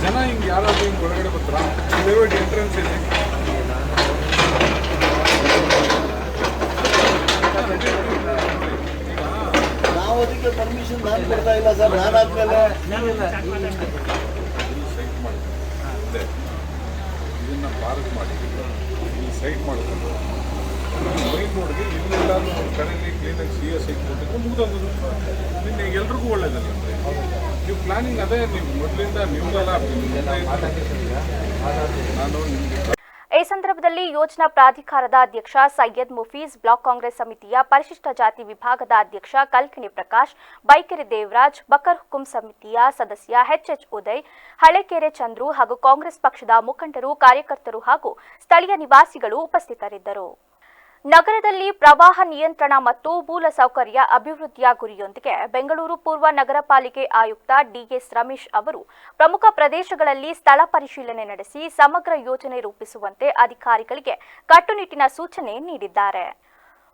ಜನ ಹಿಂಗೆ ಯಾರಾದ್ರೂ ಹಿಂಗೆ ಹೊರಗಡೆ ಬರ್ತಾರಾ? ದಯವಿಟ್ಟು ಎಂಟ್ರೆನ್ಸ್ ಇದೆ. ನಾವು ಅದಕ್ಕೆ ಪರ್ಮಿಷನ್ ನಾನು ಕೊಡ್ತಾ ಇಲ್ಲ ಸರ್. ನಾನಾದ್ಮೇಲೆ ಸೈಟ್ ಮಾಡಿದ್ದೆ, ಇದನ್ನ ಪಾರ್ಕ್ ಮಾಡಿ ಈ ಸೈಟ್ ಮಾಡಿಕೊಂಡು ಮೈನ್ ರೋಡ್ಗೆ ಇಲ್ಲೆಲ್ಲಾದ್ರೂ ಒಂದು ಕಡೆಯಲ್ಲಿ ಕ್ಲೀನಾಗಿ CS ಕೊಟ್ಟಿದ್ರೆ ಮುಗಿದೋಗೋದು. ನಿನ್ನೆ ಎಲ್ರಿಗೂ ಒಳ್ಳೇದಲ್ಲ. ನೀವು ಪ್ಲಾನಿಂಗ್ ಅದೇ, ನೀವು ಮೊದಲಿಂದ ನಿಮ್ದಲ್ಲ. ನಾನು ನಿಮಗೆ ಈ ಸಂದರ್ಭದಲ್ಲಿ ಯೋಜನಾ ಪ್ರಾಧಿಕಾರದ ಅಧ್ಯಕ್ಷ ಸೈಯದ್ ಮುಫೀಜ್, ಬ್ಲಾಕ್ ಕಾಂಗ್ರೆಸ್ ಸಮಿತಿಯ ಪರಿಶಿಷ್ಟ ಜಾತಿ ವಿಭಾಗದ ಅಧ್ಯಕ್ಷ ಕಲ್ಕಿಣಿ ಪ್ರಕಾಶ್, ಬೈಕೆರೆ ದೇವರಾಜ್, ಬಕರ್ ಹುಕುಂ ಸಮಿತಿಯ ಸದಸ್ಯ HH ಉದಯ್, ಹಳೆಕೆರೆ ಚಂದ್ರು ಹಾಗೂ ಕಾಂಗ್ರೆಸ್ ಪಕ್ಷದ ಮುಖಂಡರು, ಕಾರ್ಯಕರ್ತರು ಹಾಗೂ ಸ್ಥಳೀಯ ನಿವಾಸಿಗಳು ಉಪಸ್ಥಿತರಿದ್ದರು. ನಗರದಲ್ಲಿ ಪ್ರವಾಹ ನಿಯಂತ್ರಣ ಮತ್ತು ಮೂಲಸೌಕರ್ಯ ಅಭಿವೃದ್ಧಿಯ ಗುರಿಯೊಂದಿಗೆ ಬೆಂಗಳೂರು ಪೂರ್ವ ನಗರ ಪಾಲಿಕೆ ಆಯುಕ್ತ DS ರಮೇಶ್ ಅವರು ಪ್ರಮುಖ ಪ್ರದೇಶಗಳಲ್ಲಿ ಸ್ಥಳ ಪರಿಶೀಲನೆ ನಡೆಸಿ ಸಮಗ್ರ ಯೋಜನೆ ರೂಪಿಸುವಂತೆ ಅಧಿಕಾರಿಗಳಿಗೆ ಕಟ್ಟುನಿಟ್ಟಿನ ಸೂಚನೆ ನೀಡಿದ್ದಾರೆ.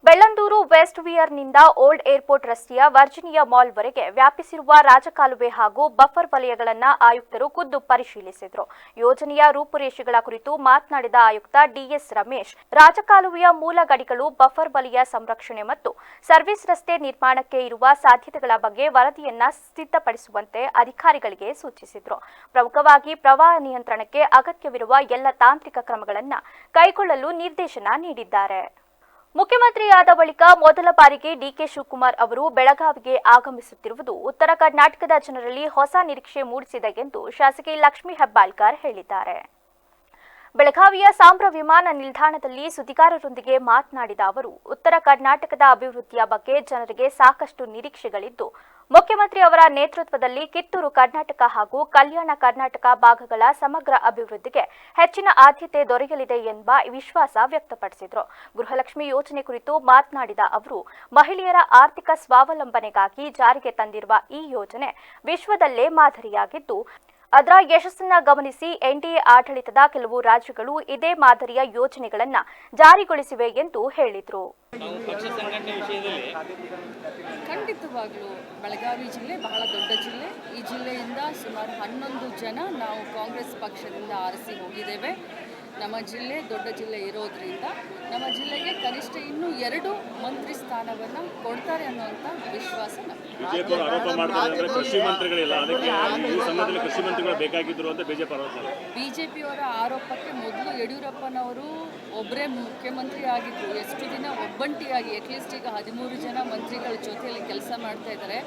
ಬೆಳ್ಳಂದೂರು ವೆಸ್ಟ್ ವಿಯರ್ನಿಂದ ಓಲ್ಡ್ ಏರ್ಪೋರ್ಟ್ ರಸ್ತೆಯ ವರ್ಜಿನಿಯಾ ಮಾಲ್ವರೆಗೆ ವ್ಯಾಪಿಸಿರುವ ರಾಜಕಾಲುವೆ ಹಾಗೂ ಬಫರ್ ವಲಯಗಳನ್ನು ಆಯುಕ್ತರು ಖುದ್ದು ಪರಿಶೀಲಿಸಿದರು. ಯೋಜನೆಯ ರೂಪುರೇಷೆಗಳ ಕುರಿತು ಮಾತನಾಡಿದ ಆಯುಕ್ತ DS ರಮೇಶ್, ರಾಜಕಾಲುವೆಯ ಮೂಲ ಗಡಿಗಳು, ಬಫರ್ ವಲಯ ಸಂರಕ್ಷಣೆ ಮತ್ತು ಸರ್ವಿಸ್ ರಸ್ತೆ ನಿರ್ಮಾಣಕ್ಕೆ ಇರುವ ಸಾಧ್ಯತೆಗಳ ಬಗ್ಗೆ ವರದಿಯನ್ನ ಸಿದ್ಧಪಡಿಸುವಂತೆ ಅಧಿಕಾರಿಗಳಿಗೆ ಸೂಚಿಸಿದರು. ಪ್ರಮುಖವಾಗಿ ಪ್ರವಾಹ ನಿಯಂತ್ರಣಕ್ಕೆ ಅಗತ್ಯವಿರುವ ಎಲ್ಲ ತಾಂತ್ರಿಕ ಕ್ರಮಗಳನ್ನು ಕೈಗೊಳ್ಳಲು ನಿರ್ದೇಶನ ನೀಡಿದ್ದಾರೆ. ಮುಖ್ಯಮಂತ್ರಿಯಾದ ಬಳಿಕ ಮೊದಲ ಬಾರಿಗೆ DK ಶಿವಕುಮಾರ್ ಅವರು ಬೆಳಗಾವಿಗೆ ಆಗಮಿಸುತ್ತಿರುವುದು ಉತ್ತರ ಕರ್ನಾಟಕದ ಜನರಲ್ಲಿ ಹೊಸ ನಿರೀಕ್ಷೆ ಮೂಡಿಸಿದೆ ಎಂದು ಶಾಸಕಿ ಲಕ್ಷ್ಮೀ ಹೆಬ್ಬಾಳ್ಕರ್ ಹೇಳಿದ್ದಾರೆ. ಬೆಳಗಾವಿಯ ಸಾಂಬ್ರಾ ವಿಮಾನ ನಿಲ್ದಾಣದಲ್ಲಿ ಸುದ್ದಿಗಾರರೊಂದಿಗೆ ಮಾತನಾಡಿದ ಅವರು, ಉತ್ತರ ಕರ್ನಾಟಕದ ಅಭಿವೃದ್ಧಿಯ ಬಗ್ಗೆ ಜನರಿಗೆ ಸಾಕಷ್ಟು ನಿರೀಕ್ಷೆಗಳಿದ್ದು, ಮುಖ್ಯಮಂತ್ರಿ ಅವರ ನೇತೃತ್ವದಲ್ಲಿ ಕಿತ್ತೂರು ಕರ್ನಾಟಕ ಹಾಗೂ ಕಲ್ಯಾಣ ಕರ್ನಾಟಕ ಭಾಗಗಳ ಸಮಗ್ರ ಅಭಿವೃದ್ಧಿಗೆ ಹೆಚ್ಚಿನ ಆದ್ಯತೆ ದೊರೆಯಲಿದೆ ಎಂಬ ವಿಶ್ವಾಸ ವ್ಯಕ್ತಪಡಿಸಿದರು. ಗೃಹಲಕ್ಷ್ಮಿ ಯೋಜನೆ ಕುರಿತು ಮಾತನಾಡಿದ ಅವರು, ಮಹಿಳೆಯರ ಆರ್ಥಿಕ ಸ್ವಾವಲಂಬನೆಗಾಗಿ ಜಾರಿಗೆ ತಂದಿರುವ ಈ ಯೋಜನೆ ವಿಶ್ವದಲ್ಲೇ ಮಾದರಿಯಾಗಿದ್ದು, ಅದರ ಯಶಸ್ಸನ್ನು ಗಮನಿಸಿ NDA ಆಡಳಿತದ ಕೆಲವು ರಾಜ್ಯಗಳು ಇದೇ ಮಾದರಿಯ ಯೋಜನೆಗಳನ್ನು ಜಾರಿಗೊಳಿಸಿವೆ ಎಂದು ಹೇಳಿದರು. ಖಂಡಿತವಾಗ್ಲೂ ಬೆಳಗಾವಿ ಜಿಲ್ಲೆ ಬಹಳ ದೊಡ್ಡ ಜಿಲ್ಲೆ. ಈ ಜಿಲ್ಲೆಯಿಂದ ಸುಮಾರು 11 ಜನ ನಾವು ಕಾಂಗ್ರೆಸ್ ಪಕ್ಷದಿಂದ ಆರಿಸಿ ಹೋಗಿದ್ದೇವೆ. ನಮ್ಮ ಜಿಲ್ಲೆ ದೊಡ್ಡ ಜಿಲ್ಲೆ ಇರೋದ್ರಿಂದ ನಮ್ಮ ಜಿಲ್ಲೆಗೆ ಕನಿಷ್ಠ ಇನ್ನೂ 2 ಮಂತ್ರಿ ಸ್ಥಾನವನ್ನು ಕೊಡ್ತಾರೆ ಅನ್ನುವಂಥ ವಿಶ್ವಾಸ ಬಿಜೆಪಿ ಆರೋಪ ಮಾಡ್ತಾರೆ. ಕೃಷಿ ಮಂತ್ರಿಗಳಿಲ್ಲ, ಅದಕ್ಕೆ ಈ ಸಂದರ್ಭದಲ್ಲಿ ಕೃಷಿ ಮಂತ್ರಿಗಳು ಬೇಕಾಗಿದ್ರು ಅಂತ ಬಿಜೆಪಿಯವರ ಆರೋಪಕ್ಕೆ ಮೊದಲು ಯಡಿಯೂರಪ್ಪನವರು ಒಬ್ಬರೇ ಮುಖ್ಯಮಂತ್ರಿ ಆಗಿದ್ರು. ಎಷ್ಟು ದಿನ ಒಬ್ಬಂಟಿಯಾಗಿ ಅಟ್ಲೀಸ್ಟ್ ಈಗ 13 ಜನ ಮಂತ್ರಿಗಳ ಜೊತೆಯಲ್ಲಿ ಕೆಲಸ ಮಾಡ್ತಾ ಇದ್ದಾರೆ.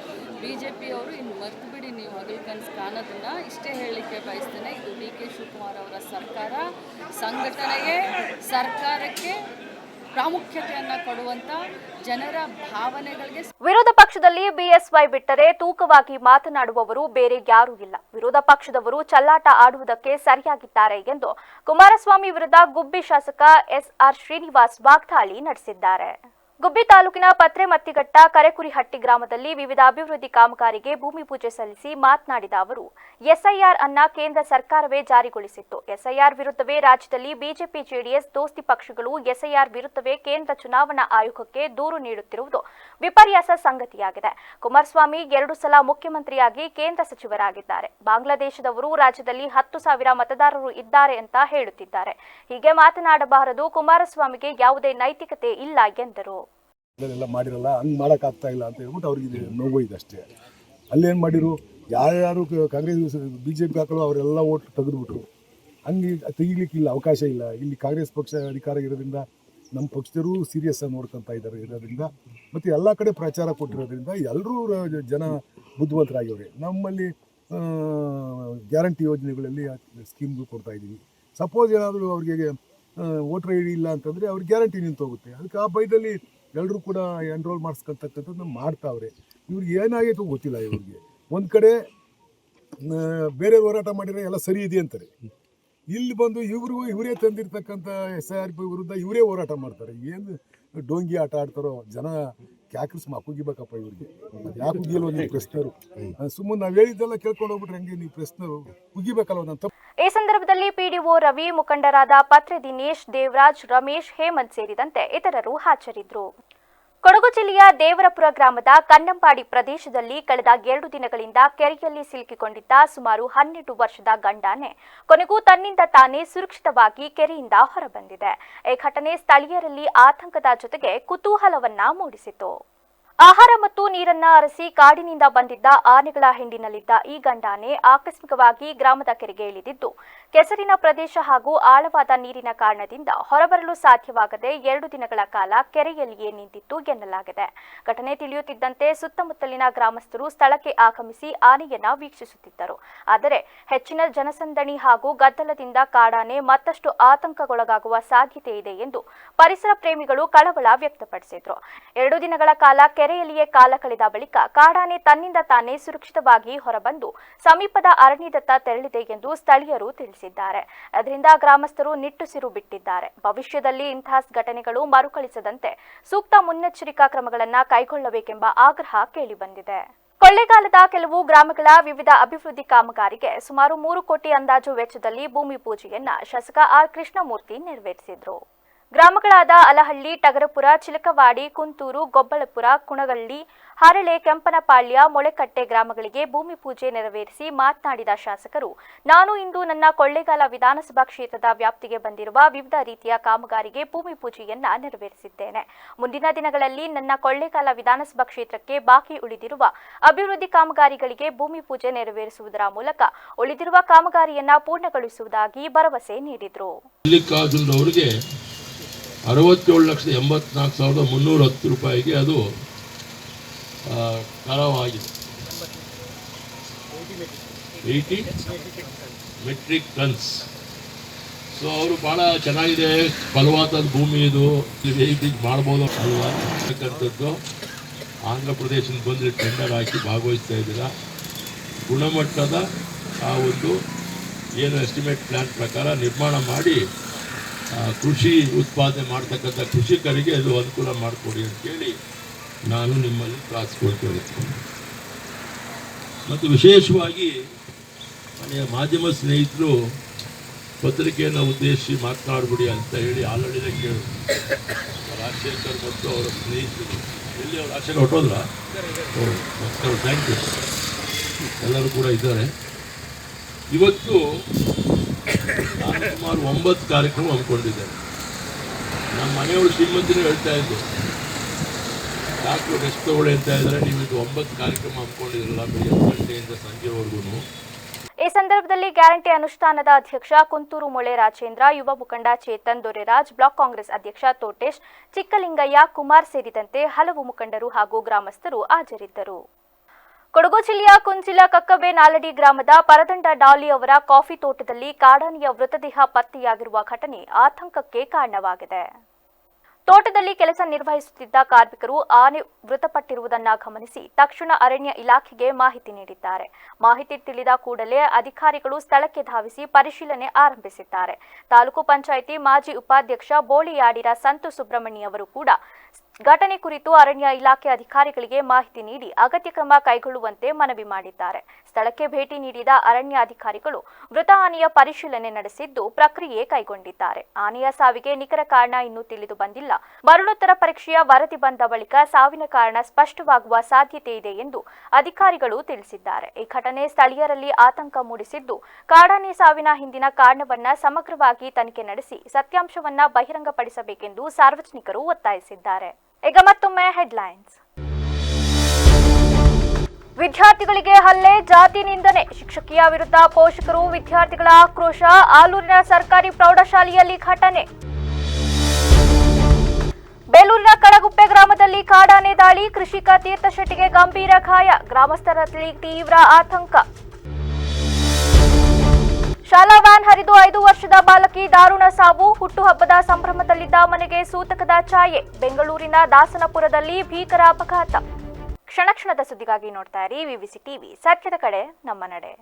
ಬಿಜೆಪಿಯವರು ಇನ್ನು ಮರ್ತು ಬಿಡಿ, ನೀವು ಹಗಲು ಕನಸು ಕಾಣೋದನ್ನ. ಇಷ್ಟೇ ಹೇಳಲಿಕ್ಕೆ ಬಯಸ್ತೇನೆ, ಇದು DK ಶಿವಕುಮಾರ್ ಅವರ ಸರ್ಕಾರ ಸಂಘಟನೆಗೆ, ಸರ್ಕಾರಕ್ಕೆ ಪ್ರಾಮುಖ್ಯತೆಯನ್ನ ಕೊಡುವಂತ ಜನರ ಭಾವನೆಗಳಿಗೆ. ವಿರೋಧ ಪಕ್ಷದಲ್ಲಿ BSY ಬಿಟ್ಟರೆ ತೂಕವಾಗಿ ಮಾತನಾಡುವವರು ಬೇರೆ ಯಾರೂ ಇಲ್ಲ. ವಿರೋಧ ಪಕ್ಷದವರು ಚಲ್ಲಾಟ ಆಡುವುದಕ್ಕೆ ಸರಿಯಾಗಿದ್ದಾರೆ ಎಂದು ಕುಮಾರಸ್ವಾಮಿ ವಿರುದ್ಧ ಗುಬ್ಬಿ ಶಾಸಕ SR ಶ್ರೀನಿವಾಸ್ ವಾಗ್ದಾಳಿ ನಡೆಸಿದ್ದಾರೆ. ಗುಬ್ಬಿ ತಾಲೂಕಿನ ಪತ್ರೆಮತ್ತಿಘಟ್ಟ ಕರೆಕುರಿಹಟ್ಟಿ ಗ್ರಾಮದಲ್ಲಿ ವಿವಿಧ ಅಭಿವೃದ್ಧಿ ಕಾಮಗಾರಿಗೆ ಭೂಮಿ ಪೂಜೆ ಸಲ್ಲಿಸಿ ಮಾತನಾಡಿದ ಅವರು, SIR ಅನ್ನ ಕೇಂದ್ರ ಸರ್ಕಾರವೇ ಜಾರಿಗೊಳಿಸಿತ್ತು. SIR ವಿರುದ್ಧವೇ ರಾಜ್ಯದಲ್ಲಿ ಬಿಜೆಪಿ JDS ದೋಸ್ತಿ ಪಕ್ಷಗಳು SIR ವಿರುದ್ಧವೇ ಕೇಂದ್ರ ಚುನಾವಣಾ ಆಯೋಗಕ್ಕೆ ದೂರು ನೀಡುತ್ತಿರುವುದು ವಿಪರ್ಯಾಸ ಸಂಗತಿಯಾಗಿದೆ. ಕುಮಾರಸ್ವಾಮಿ 2 ಸಲ ಮುಖ್ಯಮಂತ್ರಿಯಾಗಿ ಕೇಂದ್ರ ಸಚಿವರಾಗಿದ್ದಾರೆ. ಬಾಂಗ್ಲಾದೇಶದವರು ರಾಜ್ಯದಲ್ಲಿ 10,000 ಮತದಾರರು ಇದ್ದಾರೆ ಅಂತ ಹೇಳುತ್ತಿದ್ದಾರೆ. ಹೀಗೆ ಮಾತನಾಡಬಾರದು. ಕುಮಾರಸ್ವಾಮಿಗೆ ಯಾವುದೇ ನೈತಿಕತೆ ಇಲ್ಲ ಎಂದರು. ಎಲ್ಲ ಮಾಡಿರಲ್ಲ, ಹಂಗೆ ಮಾಡೋಕ್ಕಾಗ್ತಾ ಇಲ್ಲ ಅಂತ ಹೇಳ್ಬಿಟ್ಟು ಅವ್ರಿಗೆ ನೋವು ಅಷ್ಟೇ. ಅಲ್ಲೇನು ಮಾಡಿರು, ಯಾರ್ಯಾರು ಕಾಂಗ್ರೆಸ್ BJP ಹಾಕಲು ಅವರೆಲ್ಲ ಓಟ್ ತೆಗೆದುಬಿಟ್ರು. ಹಂಗೆ ತೆಗಿಲಿಕ್ಕಿಲ್ಲ, ಅವಕಾಶ ಇಲ್ಲ. ಇಲ್ಲಿ ಕಾಂಗ್ರೆಸ್ ಪಕ್ಷ ಅಧಿಕಾರ ಇರೋದ್ರಿಂದ ನಮ್ಮ ಪಕ್ಷದವರು ಸೀರಿಯಸ್ ಆಗಿ ನೋಡ್ಕೊತಾ ಇದ್ದಾರೆ ಇರೋದ್ರಿಂದ, ಮತ್ತು ಎಲ್ಲ ಕಡೆ ಪ್ರಚಾರ ಕೊಟ್ಟಿರೋದ್ರಿಂದ ಎಲ್ಲರೂ ಜನ ಬುದ್ಧಿವಂತರಾಗಿವ್ರೆ. ನಮ್ಮಲ್ಲಿ ಗ್ಯಾರಂಟಿ ಯೋಜನೆಗಳಲ್ಲಿ ಸ್ಕೀಮ್ಗಳು ಕೊಡ್ತಾ ಇದ್ದೀವಿ. ಸಪೋಸ್ ಏನಾದರೂ ಅವ್ರಿಗೆ ವೋಟರ್ ID ಇಲ್ಲ ಅಂತಂದರೆ ಅವ್ರಿಗೆ ಗ್ಯಾರಂಟಿ ನಿಂತು ಹೋಗುತ್ತೆ. ಅದಕ್ಕೆ ಆ ಬೈದಲ್ಲಿ ಎಲ್ಲರೂ ಕೂಡ ಎನ್ರೋಲ್ ಮಾಡಿಸ್ಕೊಳ್ತಕ್ಕಂಥದ್ದು ಮಾಡ್ತಾವ್ರೆ. ಇವ್ರಿಗೆ ಏನಾಗೈತೋ ಗೊತ್ತಿಲ್ಲ. ಇವ್ರಿಗೆ ಒಂದು ಕಡೆ ಬೇರೆ ಹೋರಾಟ ಮಾಡಿದರೆ ಎಲ್ಲ ಸರಿ ಇದೆ ಅಂತಾರೆ, ಇಲ್ಲಿ ಬಂದು ಇವರೇ ತಂದಿರ್ತಕ್ಕಂಥ SIR ವಿರುದ್ಧ ಇವರೇ ಹೋರಾಟ ಮಾಡ್ತಾರೆ. ಏನು ಡೋಂಗಿ ಆಟ ಆಡ್ತಾರೋ ಜನ ಕ್ಯಾಕ್ರಿಸ್ ಕುಗಿಬೇಕಪ್ಪ ಇವ್ರಿಗೆ. ಯಾಕೆ ಕುಗಿಯಲ್ವ ನೀವು ಪ್ರಶ್ನರು? ಸುಮ್ಮನೆ ನಾವು ಹೇಳಿದ್ದೆಲ್ಲ ಕೇಳ್ಕೊಂಡು ಹೋಗ್ಬಿಟ್ರೆ ಹಂಗೆ ನೀವು ಪ್ರಶ್ನರು ಕುಗಿಬೇಕಲ್ವ ನಾನು. ಈ ಸಂದರ್ಭದಲ್ಲಿ PDO ರವಿ, ಮುಖಂಡರಾದ ಪತ್ರೆ ದಿನೇಶ್, ದೇವರಾಜ್, ರಮೇಶ್, ಹೇಮಂತ್ ಸೇರಿದಂತೆ ಇತರರು ಹಾಜರಿದ್ದರು. ಕೊಡಗು ಜಿಲ್ಲೆಯ ದೇವರಪುರ ಗ್ರಾಮದ ಕನ್ನಂಬಾಡಿ ಪ್ರದೇಶದಲ್ಲಿ ಕಳೆದ 2 ದಿನಗಳಿಂದ ಕೆರೆಯಲ್ಲಿ ಸಿಲುಕಿಕೊಂಡಿದ್ದ ಸುಮಾರು 12 ವರ್ಷದ ಗಂಡಾನೆ ಕೊನೆಗೂ ತನ್ನಿಂದ ತಾನೇ ಸುರಕ್ಷಿತವಾಗಿ ಕೆರೆಯಿಂದ ಹೊರಬಂದಿದೆ. ಈ ಘಟನೆ ಸ್ಥಳೀಯರಲ್ಲಿ ಆತಂಕದ ಜೊತೆಗೆ ಕುತೂಹಲವನ್ನ ಮೂಡಿಸಿತು. ಆಹಾರ ಮತ್ತು ನೀರನ್ನ ಅರಸಿ ಕಾಡಿನಿಂದ ಬಂದಿದ್ದ ಆನೆಗಳ ಹಿಂಡಿನಲ್ಲಿದ್ದ ಈ ಗಂಡಾನೆ ಆಕಸ್ಮಿಕವಾಗಿ ಗ್ರಾಮದ ಕೆರೆಗೆ ಇಳಿದಿದ್ದು ಕೆಸರಿನ ಪ್ರದೇಶ ಹಾಗೂ ಆಳವಾದ ನೀರಿನ ಕಾರಣದಿಂದ ಹೊರಬರಲು ಸಾಧ್ಯವಾಗದೆ 2 ದಿನಗಳ ಕಾಲ ಕೆರೆಯಲ್ಲಿಯೇ ನಿಂತಿತ್ತು ಎನ್ನಲಾಗಿದೆ. ಘಟನೆ ತಿಳಿಯುತ್ತಿದ್ದಂತೆ ಸುತ್ತಮುತ್ತಲಿನ ಗ್ರಾಮಸ್ಥರು ಸ್ಥಳಕ್ಕೆ ಆಗಮಿಸಿ ಆನೆಯನ್ನ ವೀಕ್ಷಿಸುತ್ತಿದ್ದರು. ಆದರೆ ಹೆಚ್ಚಿನ ಜನಸಂದಣಿ ಹಾಗೂ ಗದ್ದಲದಿಂದ ಕಾಡಾನೆ ಮತ್ತಷ್ಟು ಆತಂಕಗೊಳಗಾಗುವ ಸಾಧ್ಯತೆ ಇದೆ ಎಂದು ಪರಿಸರ ಪ್ರೇಮಿಗಳು ಕಳವಳ ವ್ಯಕ್ತಪಡಿಸಿದರು. 2 ದಿನಗಳ ಕಾಲ ಕೆರೆಯಲ್ಲಿಯೇ ಕಾಲ ಕಳೆದ ಬಳಿಕ ಕಾಡಾನೆ ತನ್ನಿಂದ ತಾನೇ ಸುರಕ್ಷಿತವಾಗಿ ಹೊರಬಂದು ಸಮೀಪದ ಅರಣ್ಯದತ್ತ ತೆರಳಿದೆ ಎಂದು ಸ್ಥಳೀಯರು ತಿಳಿಸಿದ್ದಾರೆ. ಅದರಿಂದ ಗ್ರಾಮಸ್ಥರು ನಿಟ್ಟುಸಿರು ಬಿಟ್ಟಿದ್ದಾರೆ. ಭವಿಷ್ಯದಲ್ಲಿ ಇಂತಹ ಘಟನೆಗಳು ಮರುಕಳಿಸದಂತೆ ಸೂಕ್ತ ಮುನ್ನೆಚ್ಚರಿಕಾ ಕ್ರಮಗಳನ್ನು ಕೈಗೊಳ್ಳಬೇಕೆಂಬ ಆಗ್ರಹ ಕೇಳಿಬಂದಿದೆ. ಕೊಳ್ಳೇಗಾಲದ ಕೆಲವು ಗ್ರಾಮಗಳ ವಿವಿಧ ಅಭಿವೃದ್ಧಿ ಕಾಮಗಾರಿಗೆ ಸುಮಾರು 3 ಕೋಟಿ ಅಂದಾಜು ವೆಚ್ಚದಲ್ಲಿ ಭೂಮಿ ಪೂಜೆಯನ್ನ ಶಾಸಕ ಆರ್ ಕೃಷ್ಣಮೂರ್ತಿ ನೆರವೇರಿಸಿದರು. ಗ್ರಾಮಗಳಾದ ಅಲಹಳ್ಳಿ, ಟಗರಪುರ, ಚಿಲಕವಾಡಿ, ಕುಂತೂರು, ಗೊಬ್ಬಳಪುರ, ಕುಣಗಳ್ಳಿ, ಹರಳೆ, ಕೆಂಪನಪಾಳ್ಯ, ಮೊಳೆಕಟ್ಟೆ ಗ್ರಾಮಗಳಿಗೆ ಭೂಮಿ ಪೂಜೆ ನೆರವೇರಿಸಿ ಮಾತನಾಡಿದ ಶಾಸಕರು, ನಾನು ಇಂದು ನನ್ನ ಕೊಳ್ಳೇಗಾಲ ವಿಧಾನಸಭಾ ಕ್ಷೇತ್ರದ ವ್ಯಾಪ್ತಿಗೆ ಬಂದಿರುವ ವಿವಿಧ ರೀತಿಯ ಕಾಮಗಾರಿಗೆ ಭೂಮಿ ಪೂಜೆಯನ್ನ ನೆರವೇರಿಸಿದ್ದೇನೆ. ಮುಂದಿನ ದಿನಗಳಲ್ಲಿ ನನ್ನ ಕೊಳ್ಳೇಗಾಲ ವಿಧಾನಸಭಾ ಕ್ಷೇತ್ರಕ್ಕೆ ಬಾಕಿ ಉಳಿದಿರುವ ಅಭಿವೃದ್ಧಿ ಕಾಮಗಾರಿಗಳಿಗೆ ಭೂಮಿ ಪೂಜೆ ನೆರವೇರಿಸುವುದರ ಮೂಲಕ ಉಳಿದಿರುವ ಕಾಮಗಾರಿಯನ್ನ ಪೂರ್ಣಗೊಳಿಸುವುದಾಗಿ ಭರವಸೆ ನೀಡಿದರು. 67,84,310 ರೂಪಾಯಿಗೆ ಅದು ಕರಾವಾಗಿದೆ. 80 ಮೆಟ್ರಿಕ್ ಟನ್ಸ್. ಸೊ ಅವರು ಭಾಳ ಚೆನ್ನಾಗಿದೆ, ಫಲವಾದ ಭೂಮಿ ಇದು, ಮಾಡ್ಬೋದು ಅಲ್ವಾ ಅಂತಕ್ಕಂಥದ್ದು. ಆಂಧ್ರ ಪ್ರದೇಶದಿಂದ ಬಂದರೆ ಟೆಂಡರ್ ಹಾಕಿ ಭಾಗವಹಿಸ್ತಾ ಇದ್ದೀರಾ. ಗುಣಮಟ್ಟದ ಆ ಒಂದು ಏನು ಎಸ್ಟಿಮೇಟ್ ಪ್ಲ್ಯಾನ್ ಪ್ರಕಾರ ನಿರ್ಮಾಣ ಮಾಡಿ ಕೃಷಿ ಉತ್ಪಾದನೆ ಮಾಡ್ತಕ್ಕಂಥ ಕೃಷಿಕರಿಗೆ ಅದು ಅನುಕೂಲ ಮಾಡಿಕೊಡಿ ಅಂತೇಳಿ ನಾನು ನಿಮ್ಮಲ್ಲಿ ಪ್ರಾರ್ಥಿಸ್ಕೊಳ್ತೇನೆ. ಮತ್ತು ವಿಶೇಷವಾಗಿ ಮನೆಯ ಮಾಧ್ಯಮ ಸ್ನೇಹಿತರು ಪತ್ರಿಕೆಯನ್ನು ಉದ್ದೇಶಿಸಿ ಮಾತನಾಡ್ಬಿಡಿ ಅಂತ ಹೇಳಿ ಆಲ್ರೆಡಿ ಕೇಳಿ ರಾಜಶೇಖರ್ ಮತ್ತು ಅವರ ಸ್ನೇಹಿತರು ಎಲ್ಲಿ ಅವ್ರು ರಾಜಶೇಖರ್ ಹೊಟ್ಟೋದ್ರ ಥ್ಯಾಂಕ್ ಯು, ಎಲ್ಲರೂ ಕೂಡ ಇದ್ದಾರೆ. ಇವತ್ತು ನಾನು ಸುಮಾರು 9 ಕಾರ್ಯಕ್ರಮ ಹಮ್ಮಿಕೊಂಡಿದ್ದೇನೆ. ನಮ್ಮ ಮನೆಯವರು ಶ್ರೀಮಂತರು ಹೇಳ್ತಾ ಇದ್ದು, ಡಾಕ್ಟ್ರು ರೆಸ್ಟ್ ತಗೊಳ್ಳಿ ಅಂತ ಇದ್ದಾರೆ. ನೀವು ಇದು 9 ಕಾರ್ಯಕ್ರಮ ಹಮ್ಮಿಕೊಂಡಿರಲ್ಲ, ಬೆಳಿಗ್ಗೆ 10 ಗಂಟೆಯಿಂದ ಸಂಜೆವರೆಗೂ. ಈ ಸಂದರ್ಭದಲ್ಲಿ ಗ್ಯಾರಂಟಿ ಅನುಷ್ಠಾನದ ಅಧ್ಯಕ್ಷ ಕುಂತೂರು ಮೊಳೆ ರಾಜೇಂದ್ರ, ಯುವ ಮುಖಂಡ ಚೇತನ್ ದೊರೆರಾಜ್, ಬ್ಲಾಕ್ ಕಾಂಗ್ರೆಸ್ ಅಧ್ಯಕ್ಷ ತೋಟೇಶ್, ಚಿಕ್ಕಲಿಂಗಯ್ಯ, ಕುಮಾರ್ ಸೇರಿದಂತೆ ಹಲವು ಮುಖಂಡರು ಹಾಗೂ ಗ್ರಾಮಸ್ಥರು ಹಾಜರಿದ್ದರು. ಕೊಡಗು ಜಿಲ್ಲೆಯ ಕುಂಚಿಲ ಕಕ್ಕಬೆ ನಾಲಡಿ ಗ್ರಾಮದ ಪರದಂಡ ಡಾಲಿ ಅವರ ಕಾಫಿ ತೋಟದಲ್ಲಿ ಕಾಡಾನೆಯ ಮೃತದೇಹ ಪತ್ತೆಯಾಗಿರುವ ಘಟನೆ ಆತಂಕಕ್ಕೆ ಕಾರಣವಾಗಿದೆ. ತೋಟದಲ್ಲಿ ಕೆಲಸ ನಿರ್ವಹಿಸುತ್ತಿದ್ದ ಕಾರ್ಮಿಕರು ಆನೆ ಮೃತಪಟ್ಟಿರುವುದನ್ನು ಗಮನಿಸಿ ತಕ್ಷಣ ಅರಣ್ಯ ಇಲಾಖೆಗೆ ಮಾಹಿತಿ ನೀಡಿದ್ದಾರೆ. ಮಾಹಿತಿ ತಿಳಿದ ಕೂಡಲೇ ಅಧಿಕಾರಿಗಳು ಸ್ಥಳಕ್ಕೆ ಧಾವಿಸಿ ಪರಿಶೀಲನೆ ಆರಂಭಿಸಿದ್ದಾರೆ. ತಾಲೂಕು ಪಂಚಾಯಿತಿ ಮಾಜಿ ಉಪಾಧ್ಯಕ್ಷ ಬೋಳಿಯಾಡಿರ ಸಂತು ಸುಬ್ರಹ್ಮಣ್ಯ ಅವರು ಕೂಡ ಘಟನೆ ಕುರಿತು ಅರಣ್ಯ ಇಲಾಖೆ ಅಧಿಕಾರಿಗಳಿಗೆ ಮಾಹಿತಿ ನೀಡಿ ಅಗತ್ಯ ಕ್ರಮ ಕೈಗೊಳ್ಳುವಂತೆ ಮನವಿ ಮಾಡಿದ್ದಾರೆ. ಸ್ಥಳಕ್ಕೆ ಭೇಟಿ ನೀಡಿದ ಅರಣ್ಯ ಅಧಿಕಾರಿಗಳು ಮೃತ ಆನೆಯ ಪರಿಶೀಲನೆ ನಡೆಸಿದ್ದು ಪ್ರಕ್ರಿಯೆ ಕೈಗೊಂಡಿದ್ದಾರೆ. ಆನೆಯ ಸಾವಿಗೆ ನಿಖರ ಕಾರಣ ಇನ್ನೂ ತಿಳಿದು ಬಂದಿಲ್ಲ. ಮರಣೋತ್ತರ ಪರೀಕ್ಷೆಯ ವರದಿ ಬಂದ ಬಳಿಕ ಸಾವಿನ ಕಾರಣ ಸ್ಪಷ್ಟವಾಗುವ ಸಾಧ್ಯತೆ ಇದೆ ಎಂದು ಅಧಿಕಾರಿಗಳು ತಿಳಿಸಿದ್ದಾರೆ. ಈ ಘಟನೆ ಸ್ಥಳೀಯರಲ್ಲಿ ಆತಂಕ ಮೂಡಿಸಿದ್ದು, ಕಾಡಾನೆ ಸಾವಿನ ಹಿಂದಿನ ಕಾರಣವನ್ನ ಸಮಗ್ರವಾಗಿ ತನಿಖೆ ನಡೆಸಿ ಸತ್ಯಾಂಶವನ್ನ ಬಹಿರಂಗಪಡಿಸಬೇಕೆಂದು ಸಾರ್ವಜನಿಕರು ಒತ್ತಾಯಿಸಿದ್ದಾರೆ. ಈಗ ಮತ್ತೊಮ್ಮೆ ಹೆಡ್ಲೈನ್ಸ್. ವಿದ್ಯಾರ್ಥಿಗಳಿಗೆ ಹಲ್ಲೆ, ಜಾತಿ ನಿಂದನೆ, ಶಿಕ್ಷಕಿಯ ವಿರುದ್ಧ ಪೋಷಕರು ವಿದ್ಯಾರ್ಥಿಗಳ ಆಕ್ರೋಶ. ಆಲೂರಿನ ಸರ್ಕಾರಿ ಪ್ರೌಢಶಾಲೆಯಲ್ಲಿ ಘಟನೆ. ಬೇಲೂರಿನ ಕಳಗುಪ್ಪೆ ಗ್ರಾಮದಲ್ಲಿ ಕಾಡಾನೆ ದಾಳಿ, ಕೃಷಿಕ ತೀರ್ಥಶೆಟ್ಟಿಗೆ ಗಂಭೀರ ಗಾಯ, ಗ್ರಾಮಸ್ಥರಲ್ಲಿ ತೀವ್ರ ಆತಂಕ. ಶಾಲಾ ವ್ಯಾನ್ ಹರಿದು 5 ವರ್ಷದ ಬಾಲಕಿ ದಾರುಣ ಸಾವು, ಹುಟ್ಟುಹಬ್ಬದ ಸಂಭ್ರಮದಲ್ಲಿದ್ದ ಮನೆಗೆ ಸೂತಕದ ಛಾಯೆ. ಬೆಂಗಳೂರಿನ ದಾಸನಪುರದಲ್ಲಿ ಭೀಕರ ಅಪಘಾತ. ಕ್ಷಣ ಕ್ಷಣದ ಸುದ್ದಿಗಾಗಿ ನೋಡ್ತಾ ಇರಿ ವಿವಿಸಿ ಟಿವಿ, ಸತ್ಯದ ಕಡೆ ನಮ್ಮ ನಡೆ.